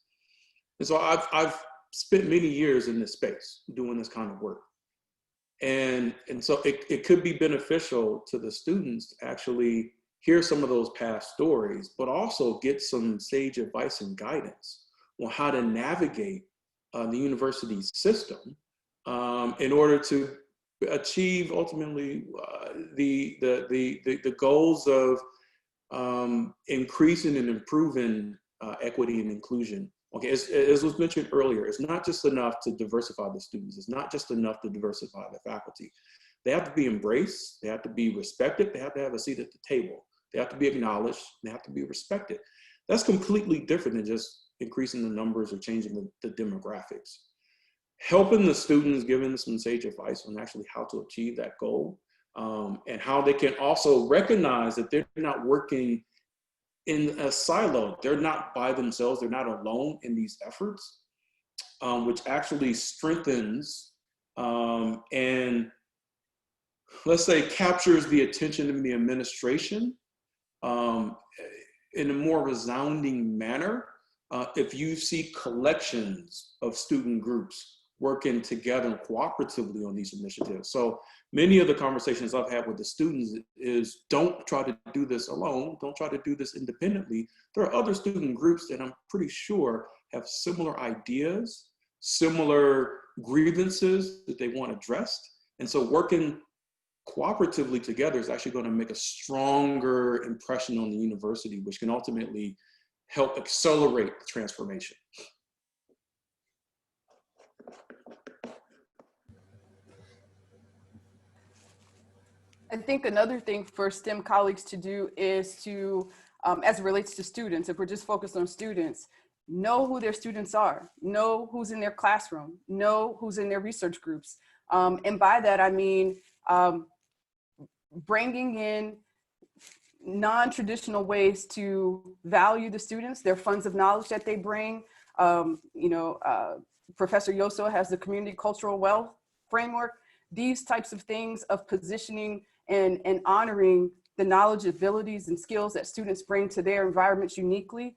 And so I've spent many years in this space doing this kind of work. And so it could be beneficial to the students to actually hear some of those past stories, but also get some sage advice and guidance on how to navigate the university system in order to achieve ultimately the goals of increasing and improving equity and inclusion. Okay, as was mentioned earlier, it's not just enough to diversify the students. It's not just enough to diversify the faculty. They have to be embraced. They have to be respected. They have to have a seat at the table. They have to be acknowledged. They have to be respected. That's completely different than just increasing the numbers or changing the demographics. Helping the students, giving them some sage advice on actually how to achieve that goal, and how they can also recognize that they're not working in a silo. They're not by themselves. They're not alone in these efforts, which actually strengthens and, let's say, captures the attention of the administration in a more resounding manner if you see collections of student groups working together cooperatively on these initiatives. So many of the conversations I've had with the students is, don't try to do this alone. Don't try to do this independently. There are other student groups that I'm pretty sure have similar ideas, similar grievances that they want addressed. And so working cooperatively together is actually going to make a stronger impression on the university, which can ultimately help accelerate the transformation. I think another thing for STEM colleagues to do is to, as it relates to students, if we're just focused on students, know who their students are, know who's in their classroom, know who's in their research groups. And by that, I mean, bringing in non-traditional ways to value the students, their funds of knowledge that they bring. Professor Yoso has the community cultural wealth framework. These types of things of positioning and honoring the knowledge, abilities, and skills that students bring to their environments uniquely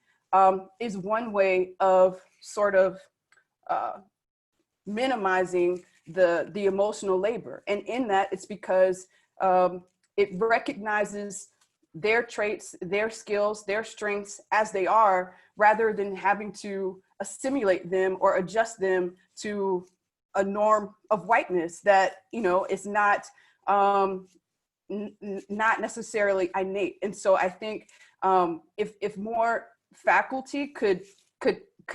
is one way of sort of minimizing the emotional labor. And in that, it's because it recognizes their traits, their skills, their strengths as they are, rather than having to assimilate them or adjust them to a norm of whiteness that, is not not necessarily innate. And so I think if more faculty could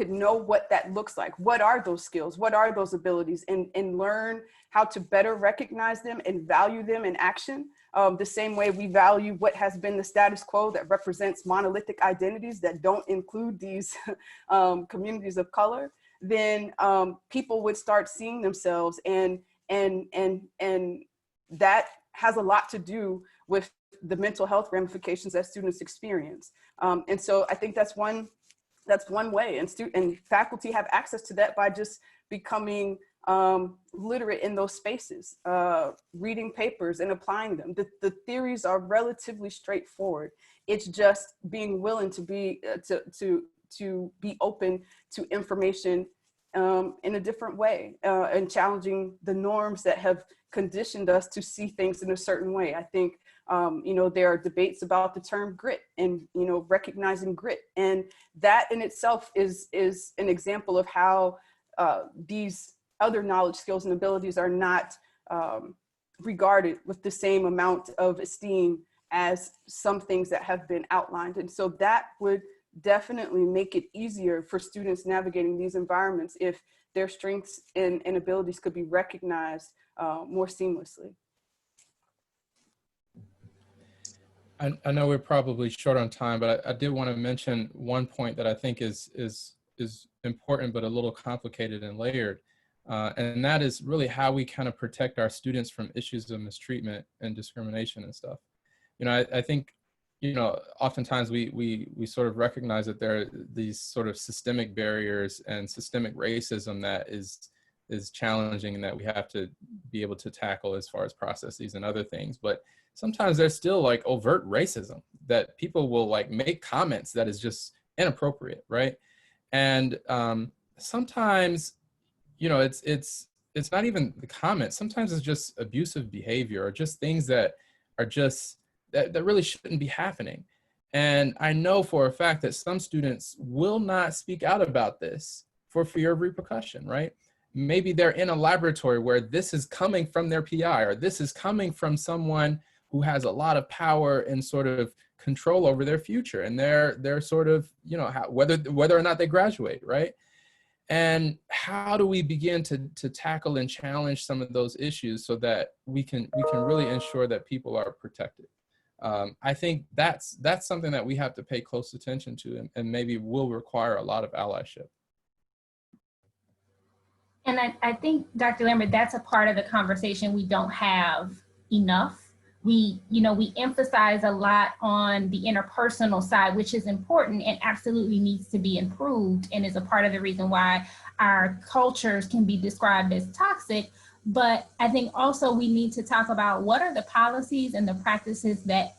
know what that looks like, what are those skills, what are those abilities, and learn how to better recognize them and value them in action, the same way we value what has been the status quo that represents monolithic identities that don't include these communities of color, then people would start seeing themselves, and that has a lot to do with the mental health ramifications that students experience. And so I think that's one way, and faculty have access to that by just becoming literate in those spaces, reading papers and applying them. The theories are relatively straightforward. It's just being willing to be to be open to information in a different way, and challenging the norms that have conditioned us to see things in a certain way. I think, there are debates about the term grit and, recognizing grit. And that in itself is an example of how these other knowledge, skills, and abilities are not regarded with the same amount of esteem as some things that have been outlined. And so that would definitely make it easier for students navigating these environments if their strengths and abilities could be recognized more seamlessly. I know we're probably short on time, but I did want to mention one point that I think is important, but a little complicated and layered. And that is really how we kind of protect our students from issues of mistreatment and discrimination and stuff. I think, oftentimes we sort of recognize that there are these sort of systemic barriers and systemic racism that is challenging and that we have to be able to tackle as far as processes and other things. But sometimes there's still like overt racism that people will like make comments that is just inappropriate, right? And sometimes, it's it's not even the comment. Sometimes it's just abusive behavior or just things that are just, that really shouldn't be happening. And I know for a fact that some students will not speak out about this for fear of repercussion, right? Maybe they're in a laboratory where this is coming from their PI, or this is coming from someone who has a lot of power and sort of control over their future. And they're sort of, you know, whether or not they graduate, right? And how do we begin to tackle and challenge some of those issues so that we can really ensure that people are protected? I think that's something that we have to pay close attention to, and maybe will require a lot of allyship. And I think, Dr. Lambert, that's a part of the conversation we don't have enough. We emphasize a lot on the interpersonal side, which is important and absolutely needs to be improved, and is a part of the reason why our cultures can be described as toxic. But I think also we need to talk about what are the policies and the practices that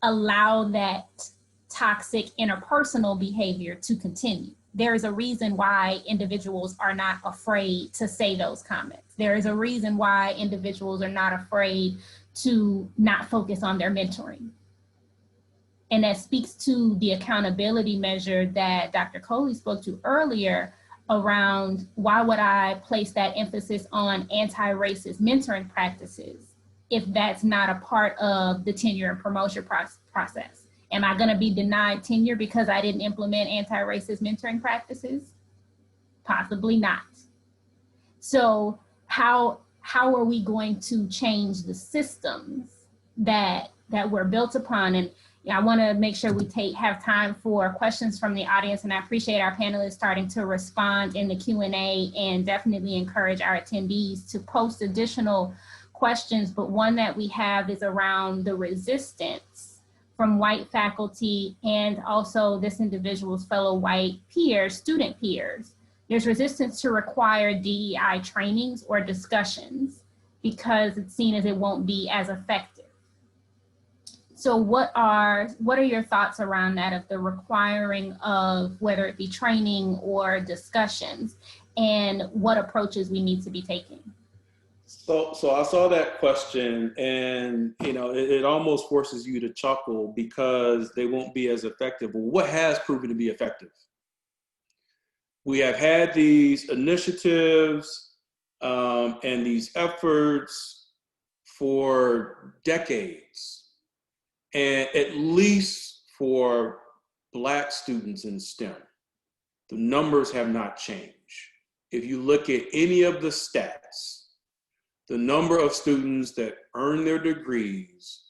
allow that toxic interpersonal behavior to continue. There is a reason why individuals are not afraid to say those comments. There is a reason why individuals are not afraid to not focus on their mentoring. And that speaks to the accountability measure that Dr. Coley spoke to earlier around why would I place that emphasis on anti-racist mentoring practices if that's not a part of the tenure and promotion process? Am I gonna be denied tenure because I didn't implement anti-racist mentoring practices? Possibly not. So how are we going to change the systems that we're built upon? And I want to make sure we have time for questions from the audience, and I appreciate our panelists starting to respond in the Q&A, and definitely encourage our attendees to post additional questions. But one that we have is around the resistance from white faculty and also this individual's fellow white peers, student peers. There's resistance to require DEI trainings or discussions because it's seen as it won't be as effective. So what are your thoughts around that, of the requiring of whether it be training or discussions, and what approaches we need to be taking? So I saw that question, and it almost forces you to chuckle because they won't be as effective. Well, what has proven to be effective? We have had these initiatives and these efforts for decades. And at least for Black students in STEM, the numbers have not changed. If you look at any of the stats, the number of students that earn their degrees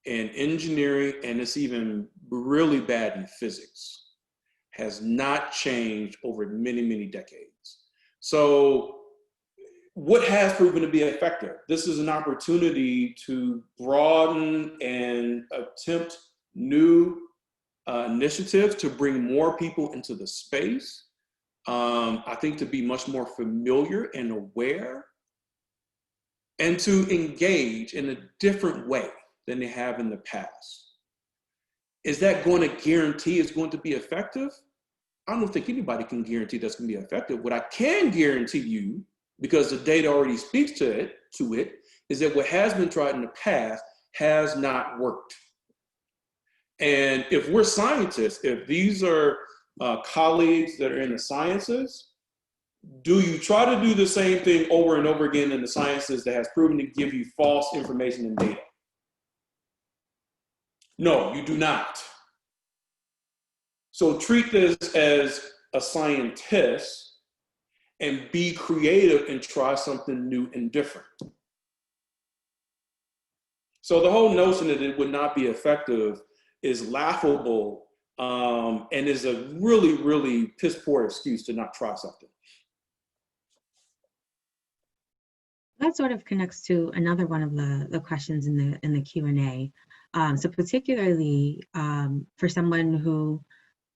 in engineering, and it's even really bad in physics, has not changed over many, many decades. So what has proven to be effective? This is an opportunity to broaden and attempt new initiatives to bring more people into the space. I think to be much more familiar and aware, and to engage in a different way than they have in the past. Is that going to guarantee it's going to be effective? I don't think anybody can guarantee that's going to be effective. What I can guarantee you, because the data already speaks to it, is that what has been tried in the past has not worked. And if we're scientists, if these are colleagues that are in the sciences, do you try to do the same thing over and over again in the sciences that has proven to give you false information and data? No, you do not. So treat this as a scientist and be creative and try something new and different. So the whole notion that it would not be effective is laughable and is a really, really piss poor excuse to not try something. That sort of connects to another one of the questions in the Q&A. So particularly for someone who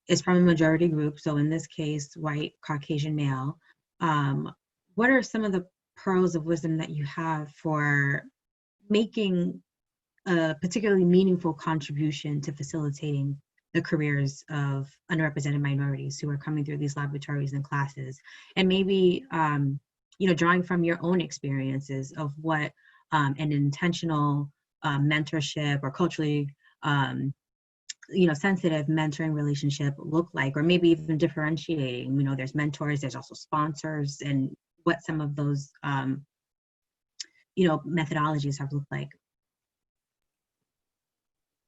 is from a majority group, so in this case, white, Caucasian male, what are some of the pearls of wisdom that you have for making a particularly meaningful contribution to facilitating the careers of underrepresented minorities who are coming through these laboratories and classes? And maybe drawing from your own experiences of what an intentional mentorship or culturally, sensitive mentoring relationship look like, or maybe even differentiating. There's mentors, there's also sponsors, and what some of those, methodologies have looked like.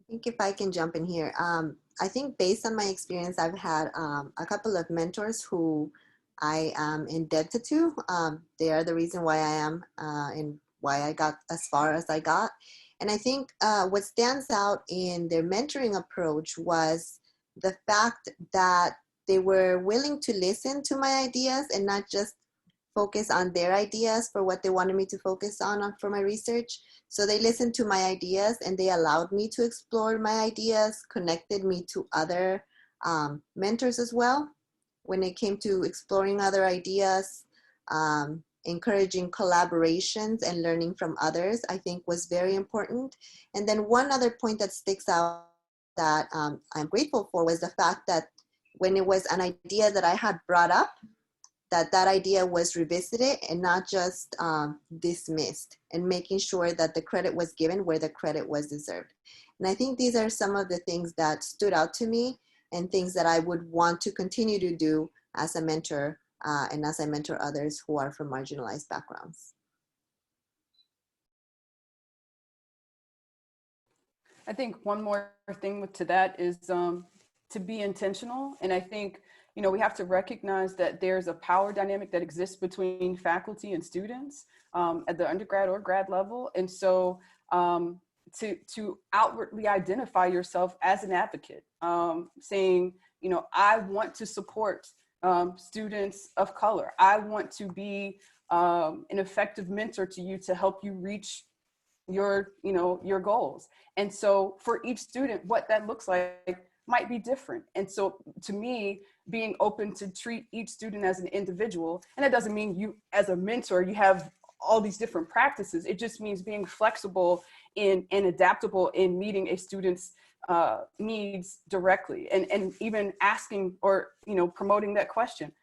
I think if I can jump in here, I think based on my experience, I've had a couple of mentors who I am indebted to. They are the reason why I am and why I got as far as I got. And I think what stands out in their mentoring approach was the fact that they were willing to listen to my ideas and not just focus on their ideas for what they wanted me to focus on for my research. So they listened to my ideas and they allowed me to explore my ideas, connected me to other mentors as well. When it came to exploring other ideas, encouraging collaborations and learning from others, I think was very important. And then one other point that sticks out that I'm grateful for was the fact that when it was an idea that I had brought up, that idea was revisited and not just dismissed, and making sure that the credit was given where the credit was deserved. And I think these are some of the things that stood out to me and things that I would want to continue to do as a mentor and as I mentor others who are from marginalized backgrounds. I think one more thing to that is to be intentional. And I think, we have to recognize that there's a power dynamic that exists between faculty and students at the undergrad or grad level. And so to outwardly identify yourself as an advocate, saying, I want to support students of color. I want to be an effective mentor to you to help you reach your goals. And so for each student, what that looks like might be different. And so to me, being open to treat each student as an individual, and that doesn't mean you as a mentor, you have all these different practices. It just means being flexible and adaptable in meeting a student's needs directly, and even asking or promoting that question.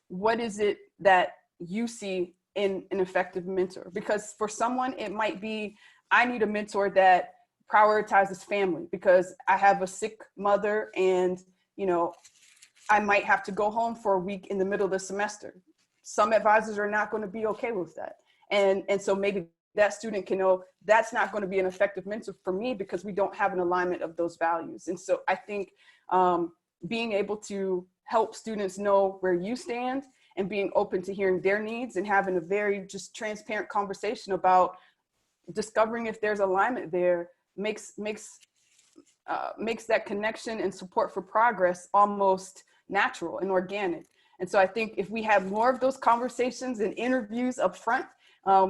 What is it that you see in an effective mentor? Because for someone, it might be, I need a mentor that prioritizes family because I have a sick mother and, I might have to go home for a week in the middle of the semester. Some advisors are not going to be okay with that. And so maybe that student can know that's not going to be an effective mentor for me because we don't have an alignment of those values. And so I think being able to help students know where you stand and being open to hearing their needs and having a very just transparent conversation about discovering if there's alignment there makes that connection and support for progress almost natural and organic. And so I think if we have more of those conversations and interviews up front,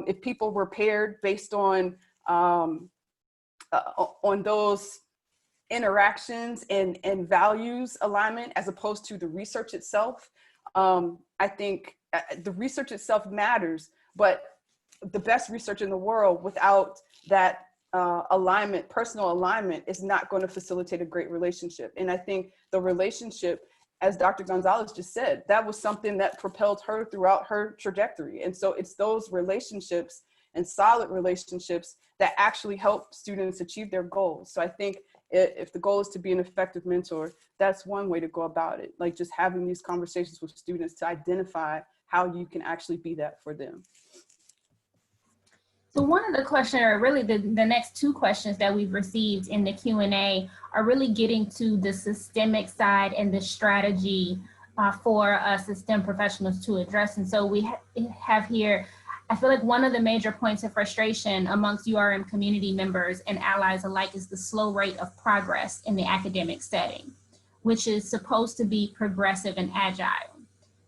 if people were paired based on those interactions and values alignment as opposed to the research itself, I think the research itself matters, but the best research in the world without that alignment, personal alignment, is not going to facilitate a great relationship. And I think the relationship, as Dr. Gonzalez just said, that was something that propelled her throughout her trajectory. And so it's those relationships and solid relationships that actually help students achieve their goals. So I think if the goal is to be an effective mentor, that's one way to go about it. Like just having these conversations with students to identify how you can actually be that for them. So one of the questions, or really the next two questions that we've received in the Q&A are really getting to the systemic side and the strategy for us as STEM professionals to address. And so we have here, I feel like one of the major points of frustration amongst URM community members and allies alike is the slow rate of progress in the academic setting, which is supposed to be progressive and agile.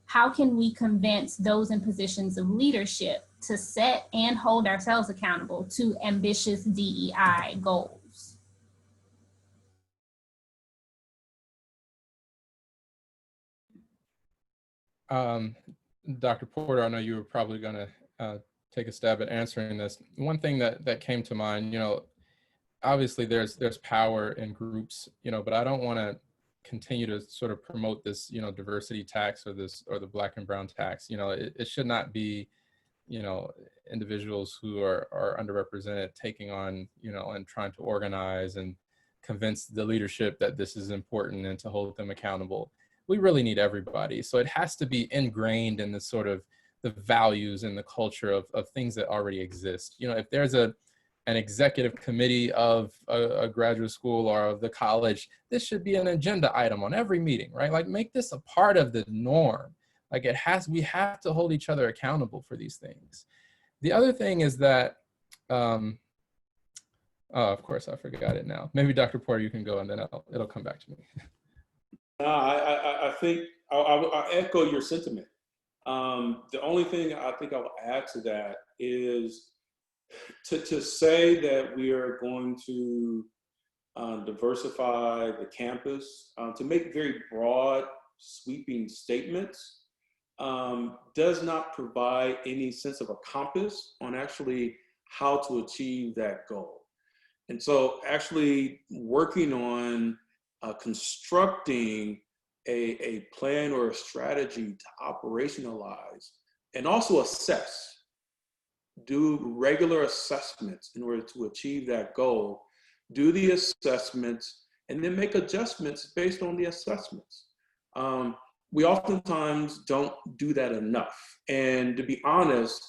How can we convince those in positions of leadership to set and hold ourselves accountable to ambitious DEI goals? Dr. Porter, I know you were probably going to take a stab at answering this. One thing that came to mind, obviously there's power in groups, but I don't want to continue to sort of promote this, diversity tax or the Black and brown tax. It should not be you know, individuals who are underrepresented taking on, you know, and trying to organize and convince the leadership that this is important and to hold them accountable. We really need everybody. So it has to be ingrained in the sort of the values and the culture of things that already exist. You know, if there's an executive committee of a graduate school or of the college, this should be an agenda item on every meeting, right? Like, make this a part of the norm. Like, we have to hold each other accountable for these things. The other thing is that, oh, of course, I forgot it now. Maybe Dr. Porter, you can go and then it'll come back to me. I think I'll echo your sentiment. The only thing I think I will add to that is to say that we are going to diversify the campus, to make very broad, sweeping statements, does not provide any sense of a compass on actually how to achieve that goal. And so actually working on constructing a plan or a strategy to operationalize and also assess, do regular assessments in order to achieve that goal, do the assessments, and then make adjustments based on the assessments. We oftentimes don't do that enough. And to be honest,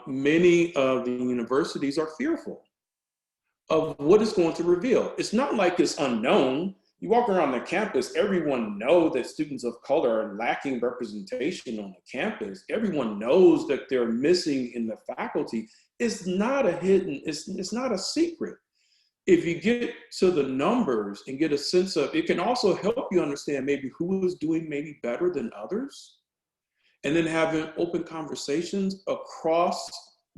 many of the universities are fearful of what it's going to reveal. It's not like it's unknown. You walk around the campus, everyone knows that students of color are lacking representation on the campus. Everyone knows that they're missing in the faculty. It's not a hidden, it's not a secret. If you get to the numbers and get a sense of, it can also help you understand maybe who is doing maybe better than others. And then having open conversations across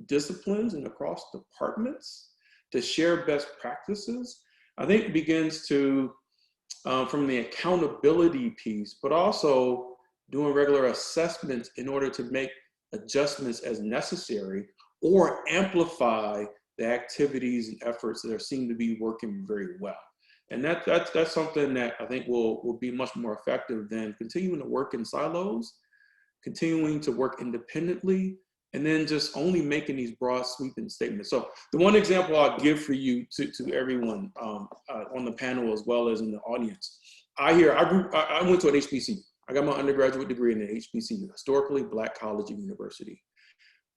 disciplines and across departments to share best practices, I think begins to, from the accountability piece, but also doing regular assessments in order to make adjustments as necessary or amplify the activities and efforts that seem to be working very well. And that's something that I think will be much more effective than continuing to work in silos, continuing to work independently, and then just only making these broad sweeping statements. So the one example I'll give for you to everyone on the panel as well as in the audience, I went to an HBCU. I got my undergraduate degree in an HBCU, historically Black college and university.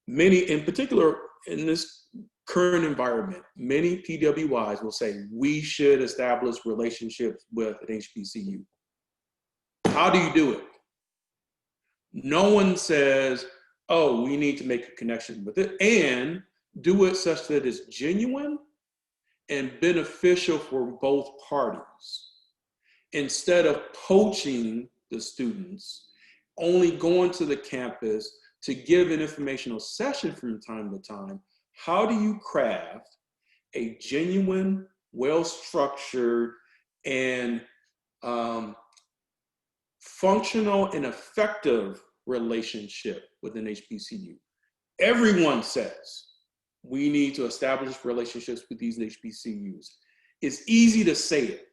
Many, in particular, in this current environment, many PWIs will say, we should establish relationships with an HBCU. How do you do it? No one says, oh, we need to make a connection with it, and do it such that it's genuine and beneficial for both parties. Instead of poaching the students, only going to the campus to give an informational session from time to time, how do you craft a genuine, well-structured, and functional and effective relationship with an HBCU? Everyone says we need to establish relationships with these HBCUs. It's easy to say it,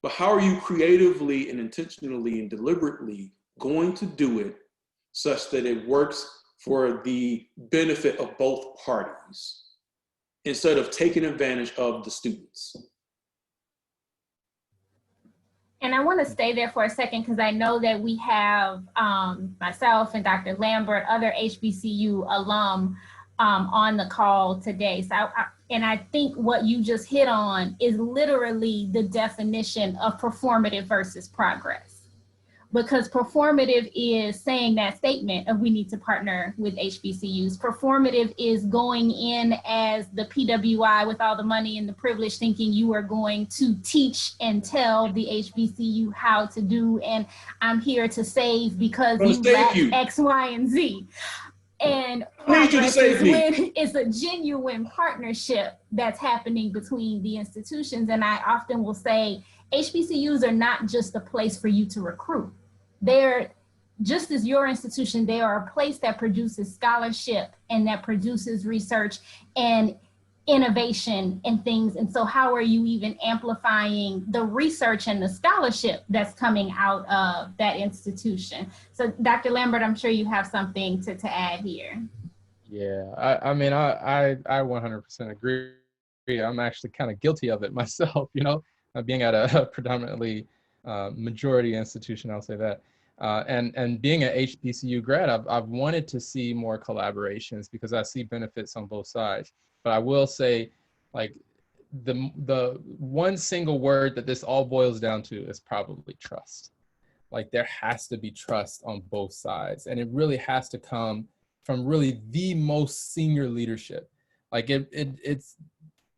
but how are you creatively and intentionally and deliberately going to do it such that it works for the benefit of both parties instead of taking advantage of the students? And I want to stay there for a second because I know that we have myself and Dr. Lambert, other HBCU alum on the call today. So I think what you just hit on is literally the definition of performative versus progress. Because performative is saying that statement of we need to partner with HBCUs. Performative is going in as the PWI with all the money and the privilege, thinking you are going to teach and tell the HBCU how to do, and I'm here to save because you lack X, Y, and Z. And progress is when it's a genuine partnership that's happening between the institutions. And I often will say, HBCUs are not just a place for you to recruit. They're, just as your institution, they are a place that produces scholarship and that produces research. And innovation and things. And so how are you even amplifying the research and the scholarship that's coming out of that institution? So Dr. Lambert, I'm sure you have something to add here. Yeah, I mean, I 100% agree. I'm actually kind of guilty of it myself, you know, being at a predominantly majority institution, I'll say that. And being an HBCU grad, I've wanted to see more collaborations because I see benefits on both sides. But I will say, like, the one single word that this all boils down to is probably trust. Like, there has to be trust on both sides, and it really has to come from really the most senior leadership. Like, it's,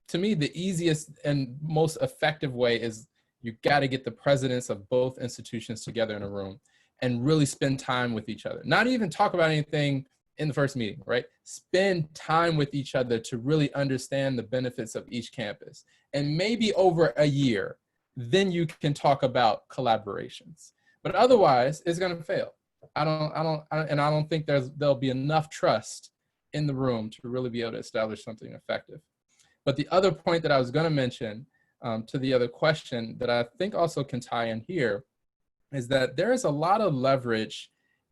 to me, the easiest and most effective way is you got to get the presidents of both institutions together in a room and really spend time with each other. Not even talk about anything in the first meeting, right? Spend time with each other to really understand the benefits of each campus. And maybe over a year, then you can talk about collaborations. But otherwise, it's going to fail. I don't think there'll be enough trust in the room to really be able to establish something effective. But the other point that I was going to mention to the other question that I think also can tie in here is that there is a lot of leverage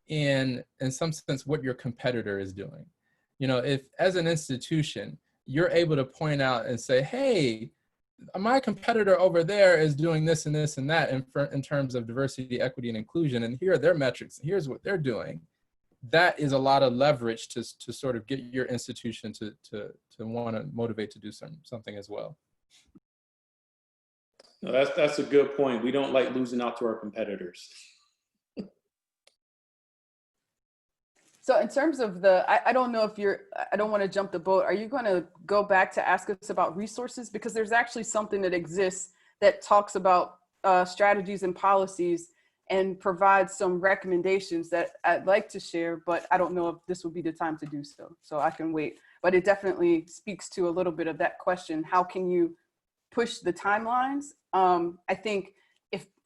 in some sense what your competitor is doing. You know, if as an institution, you're able to point out and say, hey, my competitor over there is doing this and this and that in terms of diversity, equity, and inclusion, and here are their metrics, here's what they're doing. That is a lot of leverage to sort of get your institution to want to motivate to do something as well. No, that's a good point. We don't like losing out to our competitors. So in terms of the, I don't know if I don't want to jump the boat. Are you going to go back to ask us about resources? Because there's actually something that exists that talks about strategies and policies and provides some recommendations that I'd like to share, but I don't know if this would be the time to do so. So I can wait, but it definitely speaks to a little bit of that question. How can you push the timelines? I think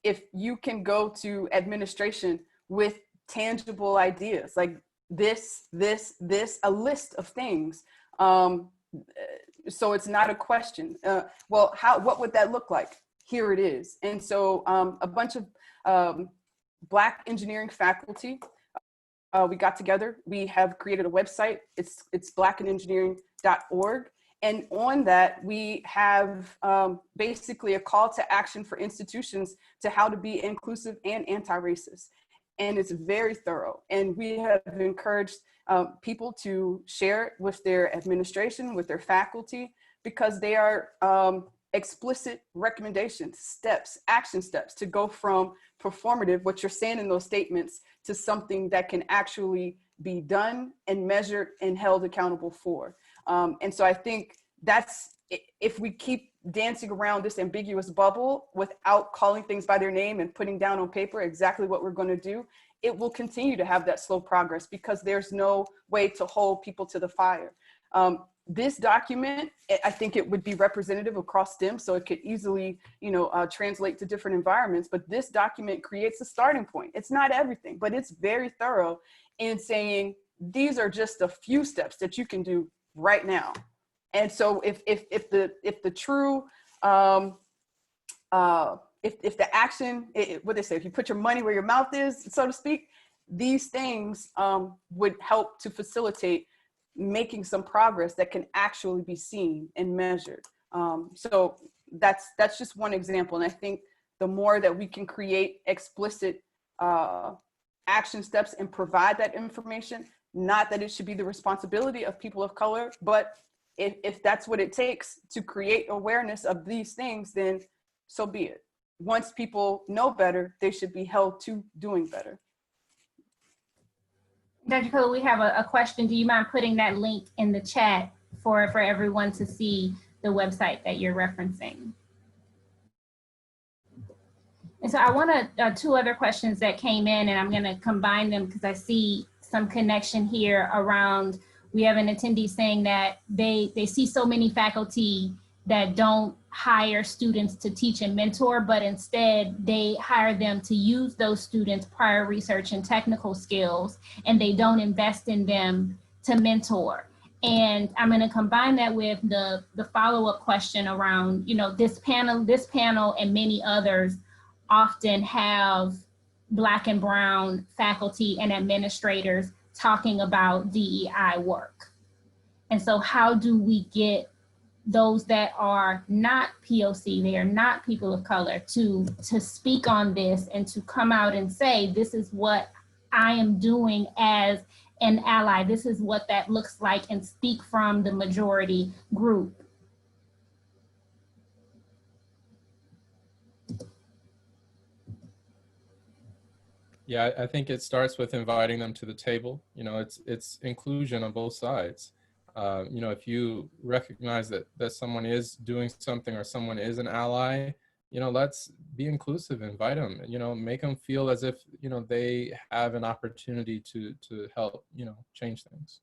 if you can go to administration with tangible ideas, like this, a list of things. So it's not a question. Well, what would that look like? Here it is. And so a bunch of Black engineering faculty, we got together. We have created a website. It's blackinengineering.org. And on that, we have basically a call to action for institutions to how to be inclusive and anti-racist. And it's very thorough. And we have encouraged people to share it with their administration, with their faculty, because they are explicit recommendations, steps, action steps to go from performative, what you're saying in those statements, to something that can actually be done and measured and held accountable for. And so I think that's, if we keep dancing around this ambiguous bubble without calling things by their name and putting down on paper exactly what we're going to do, it will continue to have that slow progress because there's no way to hold people to the fire. This document, I think it would be representative across STEM, so it could easily, translate to different environments, but this document creates a starting point. It's not everything, but it's very thorough in saying, these are just a few steps that you can do right now. And so if the true, if the action, what they say, if you put your money where your mouth is, so to speak, these things would help to facilitate making some progress that can actually be seen and measured. So that's just one example. And I think the more that we can create explicit action steps and provide that information, not that it should be the responsibility of people of color, but if that's what it takes to create awareness of these things, then so be it. Once people know better, they should be held to doing better. Dr. Coley, we have a question. Do you mind putting that link in the chat for everyone to see the website that you're referencing? And so I want two other questions that came in, and I'm going to combine them because I see some connection here around, we have an attendee saying that they see so many faculty that don't hire students to teach and mentor, but instead they hire them to use those students' prior research and technical skills, and they don't invest in them to mentor. And I'm going to combine that with the follow-up question around, you know, this panel and many others often have Black and brown faculty and administrators talking about DEI work. And so how do we get those that are not POC, they are not people of color, to speak on this and to come out and say, this is what I am doing as an ally, this is what that looks like, and speak from the majority group. Yeah, I think it starts with inviting them to the table. You know, it's inclusion on both sides. You know, if you recognize that someone is doing something or someone is an ally, you know, let's be inclusive, invite them, you know, make them feel as if, you know, they have an opportunity to help, you know, change things.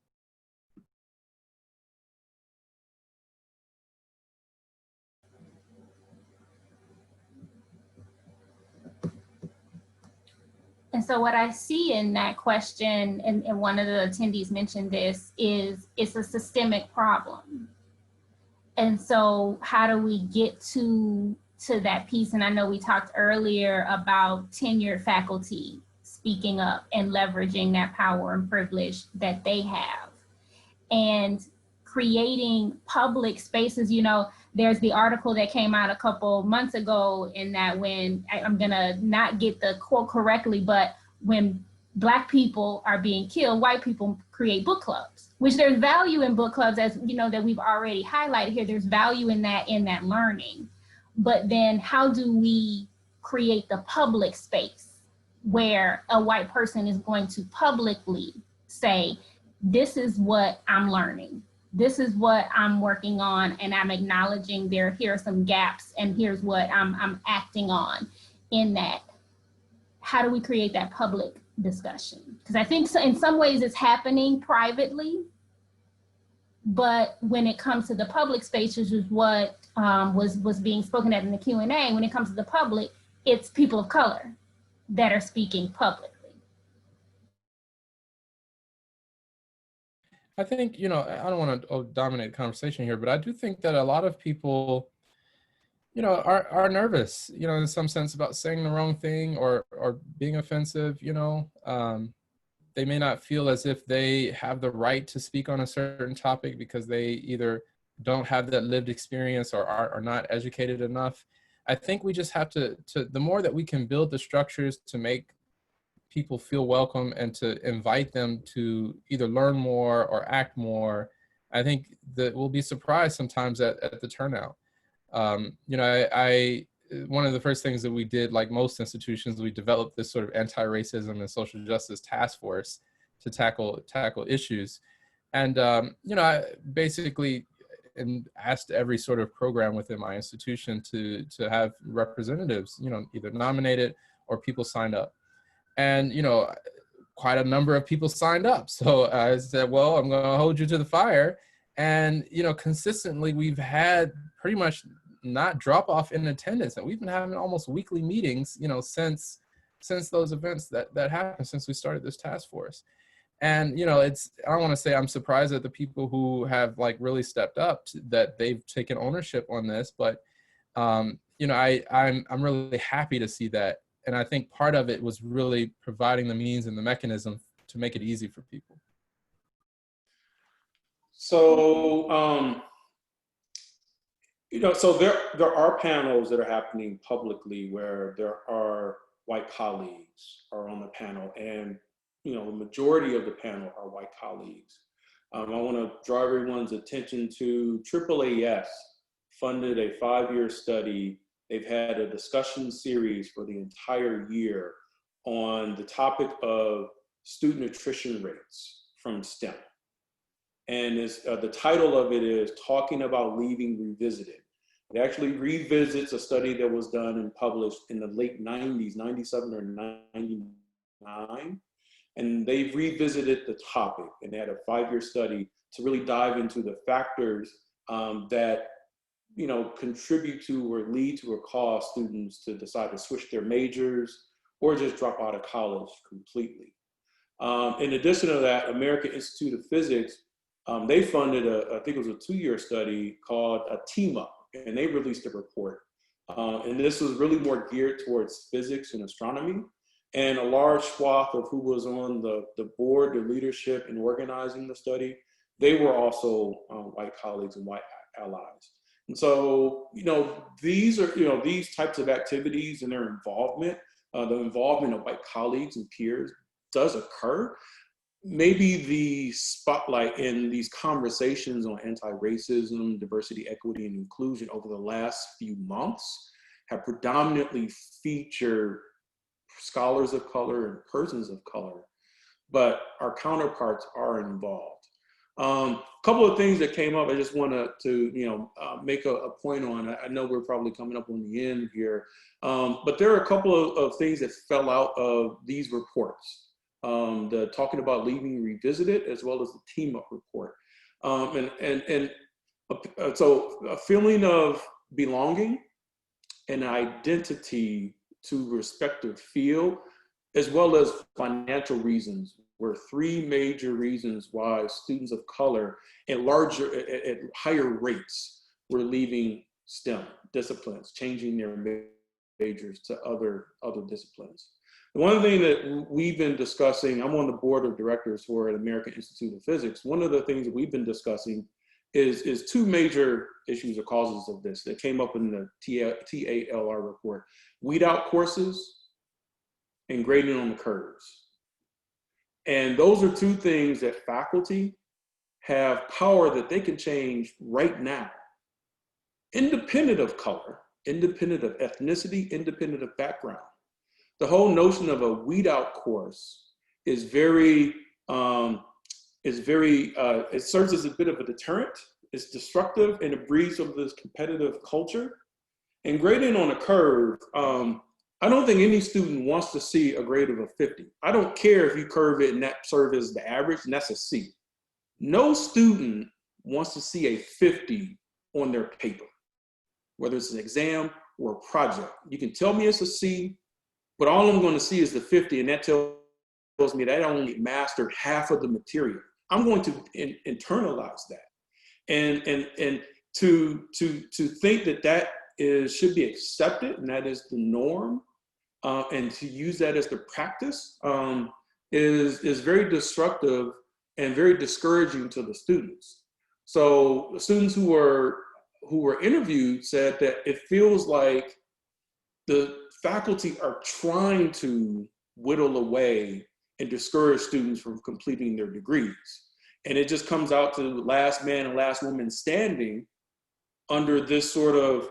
And so what I see in that question, and one of the attendees mentioned this, is it's a systemic problem. And so how do we get to that piece? And I know we talked earlier about tenured faculty speaking up and leveraging that power and privilege that they have, and creating public spaces. You know, there's the article that came out a couple months ago in that, when I'm gonna not get the quote correctly, but when Black people are being killed, white people create book clubs, which there's value in book clubs, as you know, that we've already highlighted here. There's value in that learning. But then how do we create the public space where a white person is going to publicly say, this is what I'm learning, this is what I'm working on, and I'm acknowledging here are some gaps, and here's what I'm acting on in that. How do we create that public discussion? Because I think in some ways it's happening privately, but when it comes to the public space, which is what was being spoken at in the Q&A, when it comes to the public, it's people of color that are speaking publicly. I think, you know, I don't want to dominate the conversation here, but I do think that a lot of people, you know, are nervous, you know, in some sense, about saying the wrong thing or being offensive. You know, they may not feel as if they have the right to speak on a certain topic because they either don't have that lived experience or are not educated enough. I think we just have to the more that we can build the structures to make people feel welcome and to invite them to either learn more or act more, I think that we'll be surprised sometimes at the turnout. You know, one of the first things that we did, like most institutions, we developed this sort of anti-racism and social justice task force to tackle issues. And, you know, I basically asked every sort of program within my institution to have representatives, you know, either nominated or people signed up. And, you know, quite a number of people signed up. So I said, well, I'm going to hold you to the fire. And, you know, consistently, we've had pretty much not drop off in attendance. And we've been having almost weekly meetings, you know, since those events that happened, since we started this task force. And, you know, I don't want to say I'm surprised at the people who have like really stepped up that they've taken ownership on this, but, you know, I'm really happy to see that. And I think part of it was really providing the means and the mechanism to make it easy for people. So, you know, so there are panels that are happening publicly where there are white colleagues are on the panel, and, you know, the majority of the panel are white colleagues. I want to draw everyone's attention to AAAS funded a 5-year study. They've had a discussion series for the entire year on the topic of student attrition rates from STEM. And the title of it is Talking About Leaving Revisited. It actually revisits a study that was done and published in the late 90s, 97 or 99. And they've revisited the topic, and they had a 5-year study to really dive into the factors that, you know, contribute to or lead to or cause students to decide to switch their majors or just drop out of college completely. In addition to that, American Institute of Physics They funded I think it was a 2-year study called a Team Up, and they released a report. And this was really more geared towards physics and astronomy. And a large swath of who was on the board, the leadership, and organizing the study, they were also white colleagues and white allies. And so, these are, these types of activities and their involvement, the involvement of white colleagues and peers does occur. Maybe the spotlight in these conversations on anti-racism, diversity, equity, and inclusion over the last few months have predominantly featured scholars of color and persons of color, but our counterparts are involved. A couple of things that came up, I just want to make a point on. I know we're probably coming up on the end here, but there are a couple of things that fell out of these reports. The Talking About Leaving Revisited, as well as the Team Up report. So a feeling of belonging and identity to respective field, as well as financial reasons, were 3 major reasons why students of color at higher rates were leaving STEM disciplines, changing their majors to other disciplines. One thing that we've been discussing, I'm on the board of directors for the American Institute of Physics. One of the things that we've been discussing is 2 major issues or causes of this that came up in the TALR report: weed out courses and grading on the curves. And those are 2 things that faculty have power that they can change right now, independent of color, independent of ethnicity, independent of background. The whole notion of a weed out course is it serves as a bit of a deterrent. It's destructive, and it breeds of this competitive culture. And grading on a curve, I don't think any student wants to see a grade of a 50. I don't care if you curve it and that serves as the average, and that's a C. No student wants to see a 50 on their paper, whether it's an exam or a project. You can tell me it's a C, but all I'm going to see is the 50, and that tells me that I only mastered half of the material. I'm going to internalize that, and to think that should be accepted and that is the norm, and to use that as the practice is very destructive and very discouraging to the students. So the students who were interviewed said that it feels like the faculty are trying to whittle away and discourage students from completing their degrees. And it just comes out to last man and last woman standing under this sort of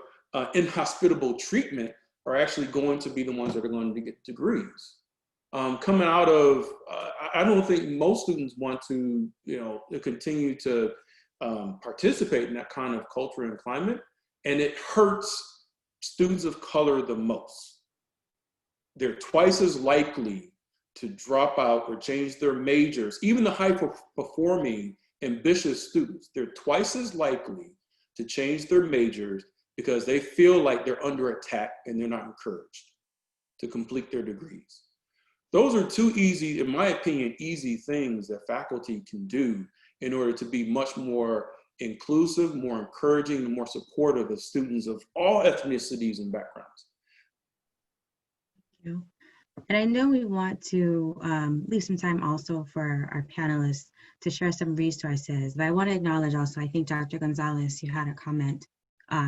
inhospitable treatment are actually going to be the ones that are going to get degrees. Coming out of, I don't think most students want to, continue to participate in that kind of culture and climate, and it hurts students of color the most. They're twice as likely to drop out or change their majors. Even the high-performing, ambitious students, they're twice as likely to change their majors because they feel like they're under attack and they're not encouraged to complete their degrees. Those are 2 easy, in my opinion, easy things that faculty can do in order to be much more inclusive, more encouraging, and more supportive of students of all ethnicities and backgrounds. Thank you. And I know we want to leave some time also for our panelists to share some resources, but I want to acknowledge also, I think Dr. Gonzalez, you had a comment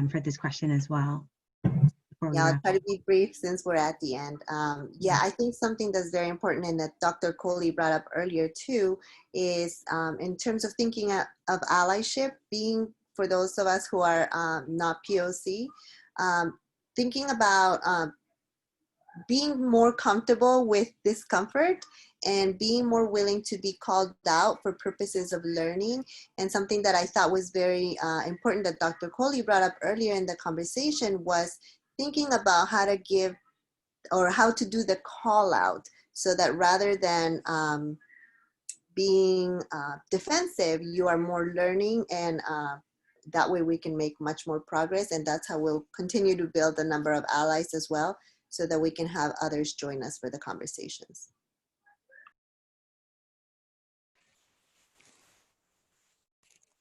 for this question as well. Yeah, I'll try to be brief since we're at the end. Yeah, I think something that's very important and that Dr. Coley brought up earlier too is in terms of thinking of allyship, being for those of us who are not POC, thinking about being more comfortable with discomfort and being more willing to be called out for purposes of learning. And something that I thought was very important that Dr. Coley brought up earlier in the conversation was thinking about how to give or how to do the call out so that rather than being defensive, you are more learning, and that way we can make much more progress. And that's how we'll continue to build the number of allies as well, so that we can have others join us for the conversations.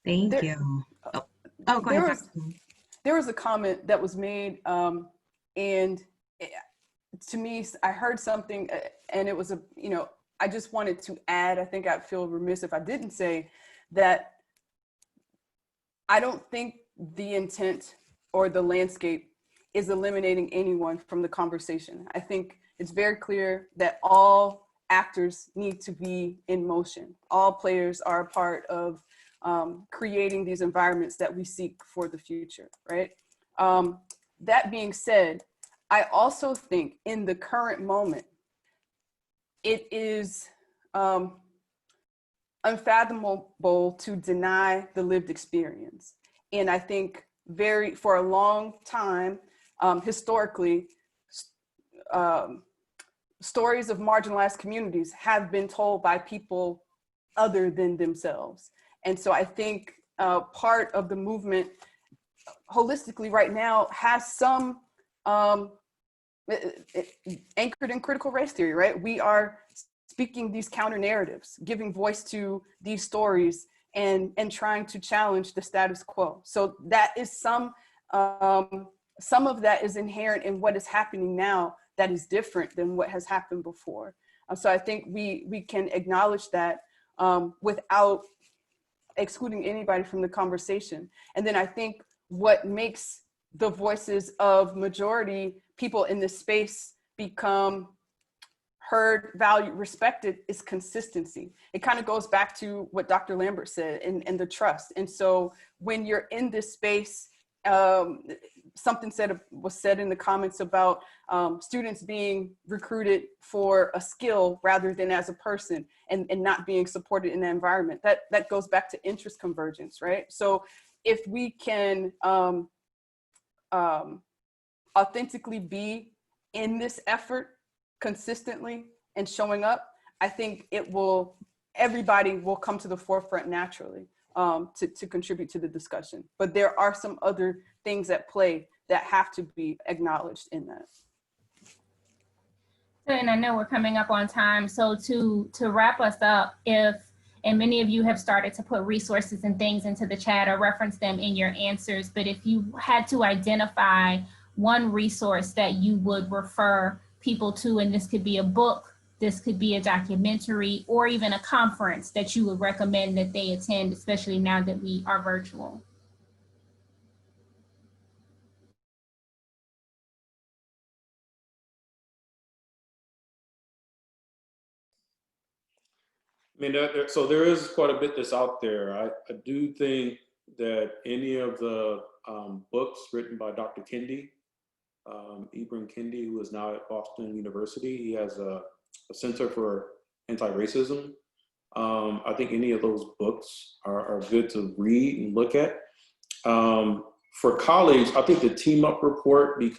Thank you. Oh, go ahead. There was a comment that was made, and to me, I heard something, and it was I just wanted to add, I think I'd feel remiss if I didn't say that I don't think the intent or the landscape is eliminating anyone from the conversation. I think it's very clear that all actors need to be in motion. All players are a part of creating these environments that we seek for the future, right? That being said, I also think in the current moment, it is unfathomable to deny the lived experience. And I think for a long time, historically, stories of marginalized communities have been told by people other than themselves. And so I think part of the movement holistically right now has some anchored in critical race theory, right? We are speaking these counter narratives, giving voice to these stories and trying to challenge the status quo. So that is some of that is inherent in what is happening now that is different than what has happened before. So I think we can acknowledge that without excluding anybody from the conversation. And then I think what makes the voices of majority people in this space become heard, valued, respected is consistency. It kind of goes back to what Dr. Lambert said and the trust. And so when you're in this space, something was said in the comments about students being recruited for a skill rather than as a person and not being supported in that environment. That goes back to interest convergence, right? So if we can authentically be in this effort consistently and showing up, I think everybody will come to the forefront naturally to contribute to the discussion. But there are some other things at play that have to be acknowledged in that. And I know we're coming up on time. So to wrap us up, and many of you have started to put resources and things into the chat or reference them in your answers, but if you had to identify one resource that you would refer people to, and this could be a book, this could be a documentary, or even a conference that you would recommend that they attend, especially now that we are virtual. I mean, so there is quite a bit that's out there. I do think that any of the books written by Dr. Kendi, Ibram Kendi, who is now at Boston University, he has a Center for Anti-Racism. I think any of those books are good to read and look at. For colleagues, I think the Team Up report and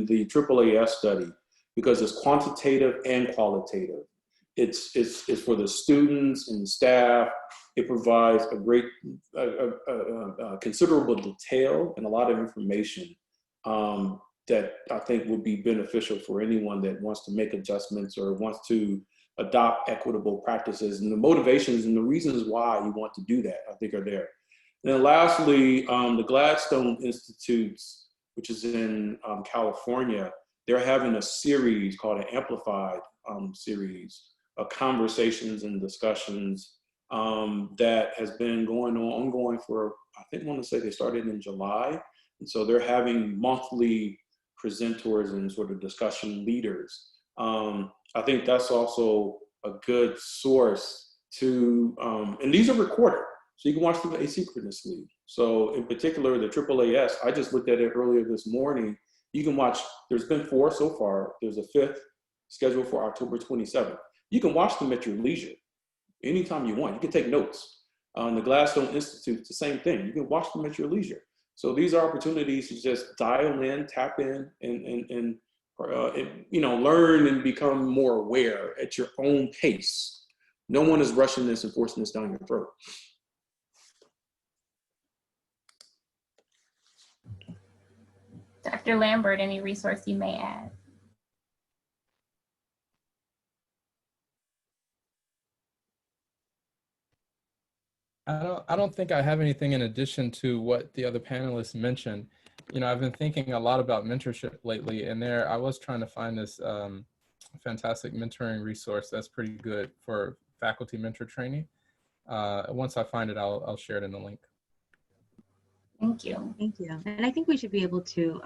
the AAAS study, because it's quantitative and qualitative. It's for the students and the staff. It provides a great, considerable detail and a lot of information that I think would be beneficial for anyone that wants to make adjustments or wants to adopt equitable practices, and the motivations and the reasons why you want to do that, I think, are there. And then lastly, the Gladstone Institutes, which is in California, they're having a series called an Amplified series of conversations and discussions that has been ongoing for, I want to say they started in July. And so they're having monthly presenters and sort of discussion leaders. I think that's also a good source to, and these are recorded, so you can watch them asynchronously. So in particular, the AAAS, I just looked at it earlier this morning. You can watch, there's been 4 so far. There's a 5th scheduled for October 27th. You can watch them at your leisure, anytime you want. You can take notes. The Gladstone Institute, it's the same thing. You can watch them at your leisure. So these are opportunities to just dial in, tap in, and learn and become more aware at your own pace. No one is rushing this and forcing this down your throat. Dr. Lambert, any resource you may add? I don't think I have anything in addition to what the other panelists mentioned. You know, I've been thinking a lot about mentorship lately, and there I was trying to find this fantastic mentoring resource that's pretty good for faculty mentor training. Once I find it, I'll share it in the link. Thank you. Thank you. And I think we should be able to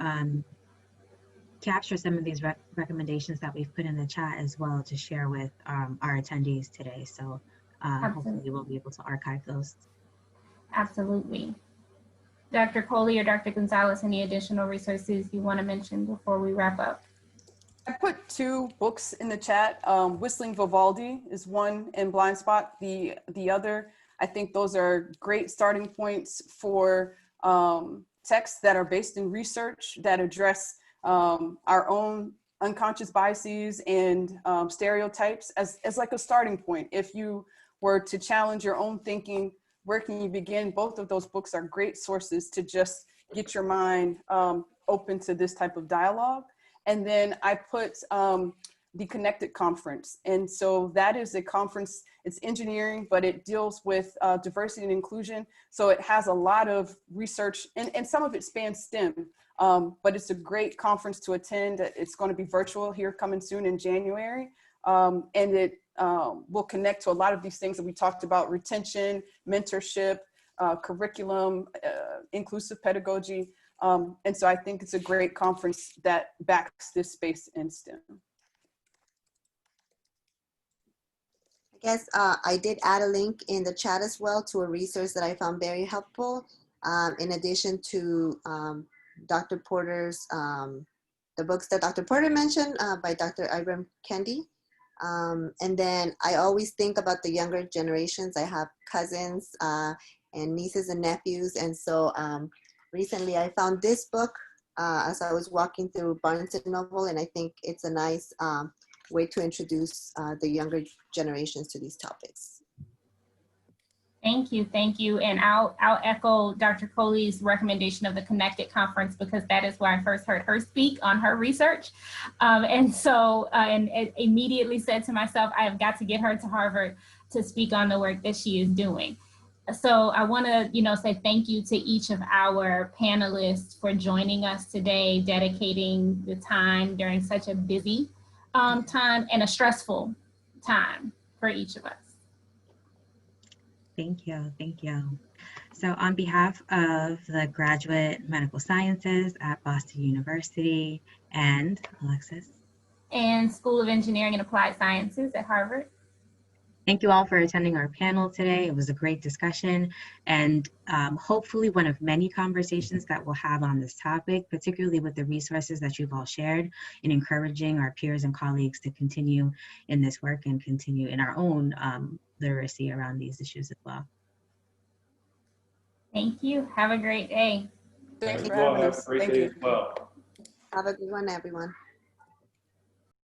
capture some of these recommendations that we've put in the chat as well to share with our attendees today. So hopefully we'll be able to archive those. Absolutely. Dr. Coley or Dr. Gonzalez, any additional resources you want to mention before we wrap up? I put 2 books in the chat. Whistling Vivaldi is one, and Blind Spot the other. I think those are great starting points for texts that are based in research that address our own unconscious biases and stereotypes as like a starting point. If you were to challenge your own thinking, where can you begin? Both of those books are great sources to just get your mind open to this type of dialogue. And then I put the Connected Conference. And so that is a conference, it's engineering, but it deals with diversity and inclusion. So it has a lot of research and some of it spans STEM, but it's a great conference to attend. It's going to be virtual here coming soon in January. And it will connect to a lot of these things that we talked about: retention, mentorship, curriculum, inclusive pedagogy. And so I think it's a great conference that backs this space in STEM. I guess I did add a link in the chat as well to a resource that I found very helpful. In addition to Dr. Porter's, the books that Dr. Porter mentioned by Dr. Ibram Kendi. And then I always think about the younger generations. I have cousins and nieces and nephews. And so recently I found this book as I was walking through Barnes & Noble, and I think it's a nice way to introduce the younger generations to these topics. Thank you. And I'll echo Dr. Coley's recommendation of the Connected Conference, because that is where I first heard her speak on her research. And it immediately said to myself, I have got to get her to Harvard to speak on the work that she is doing. So I want to, say thank you to each of our panelists for joining us today, dedicating the time during such a busy time and a stressful time for each of us. Thank you. So on behalf of the Graduate Medical Sciences at Boston University and Alexis. And School of Engineering and Applied Sciences at Harvard. Thank you all for attending our panel today. It was a great discussion, and hopefully one of many conversations that we'll have on this topic, particularly with the resources that you've all shared, in encouraging our peers and colleagues to continue in this work and continue in our own literacy around these issues as well. Thank you. Have a great day. Thanks for Have having a us. great Thank day you. as well. Have a good one, everyone.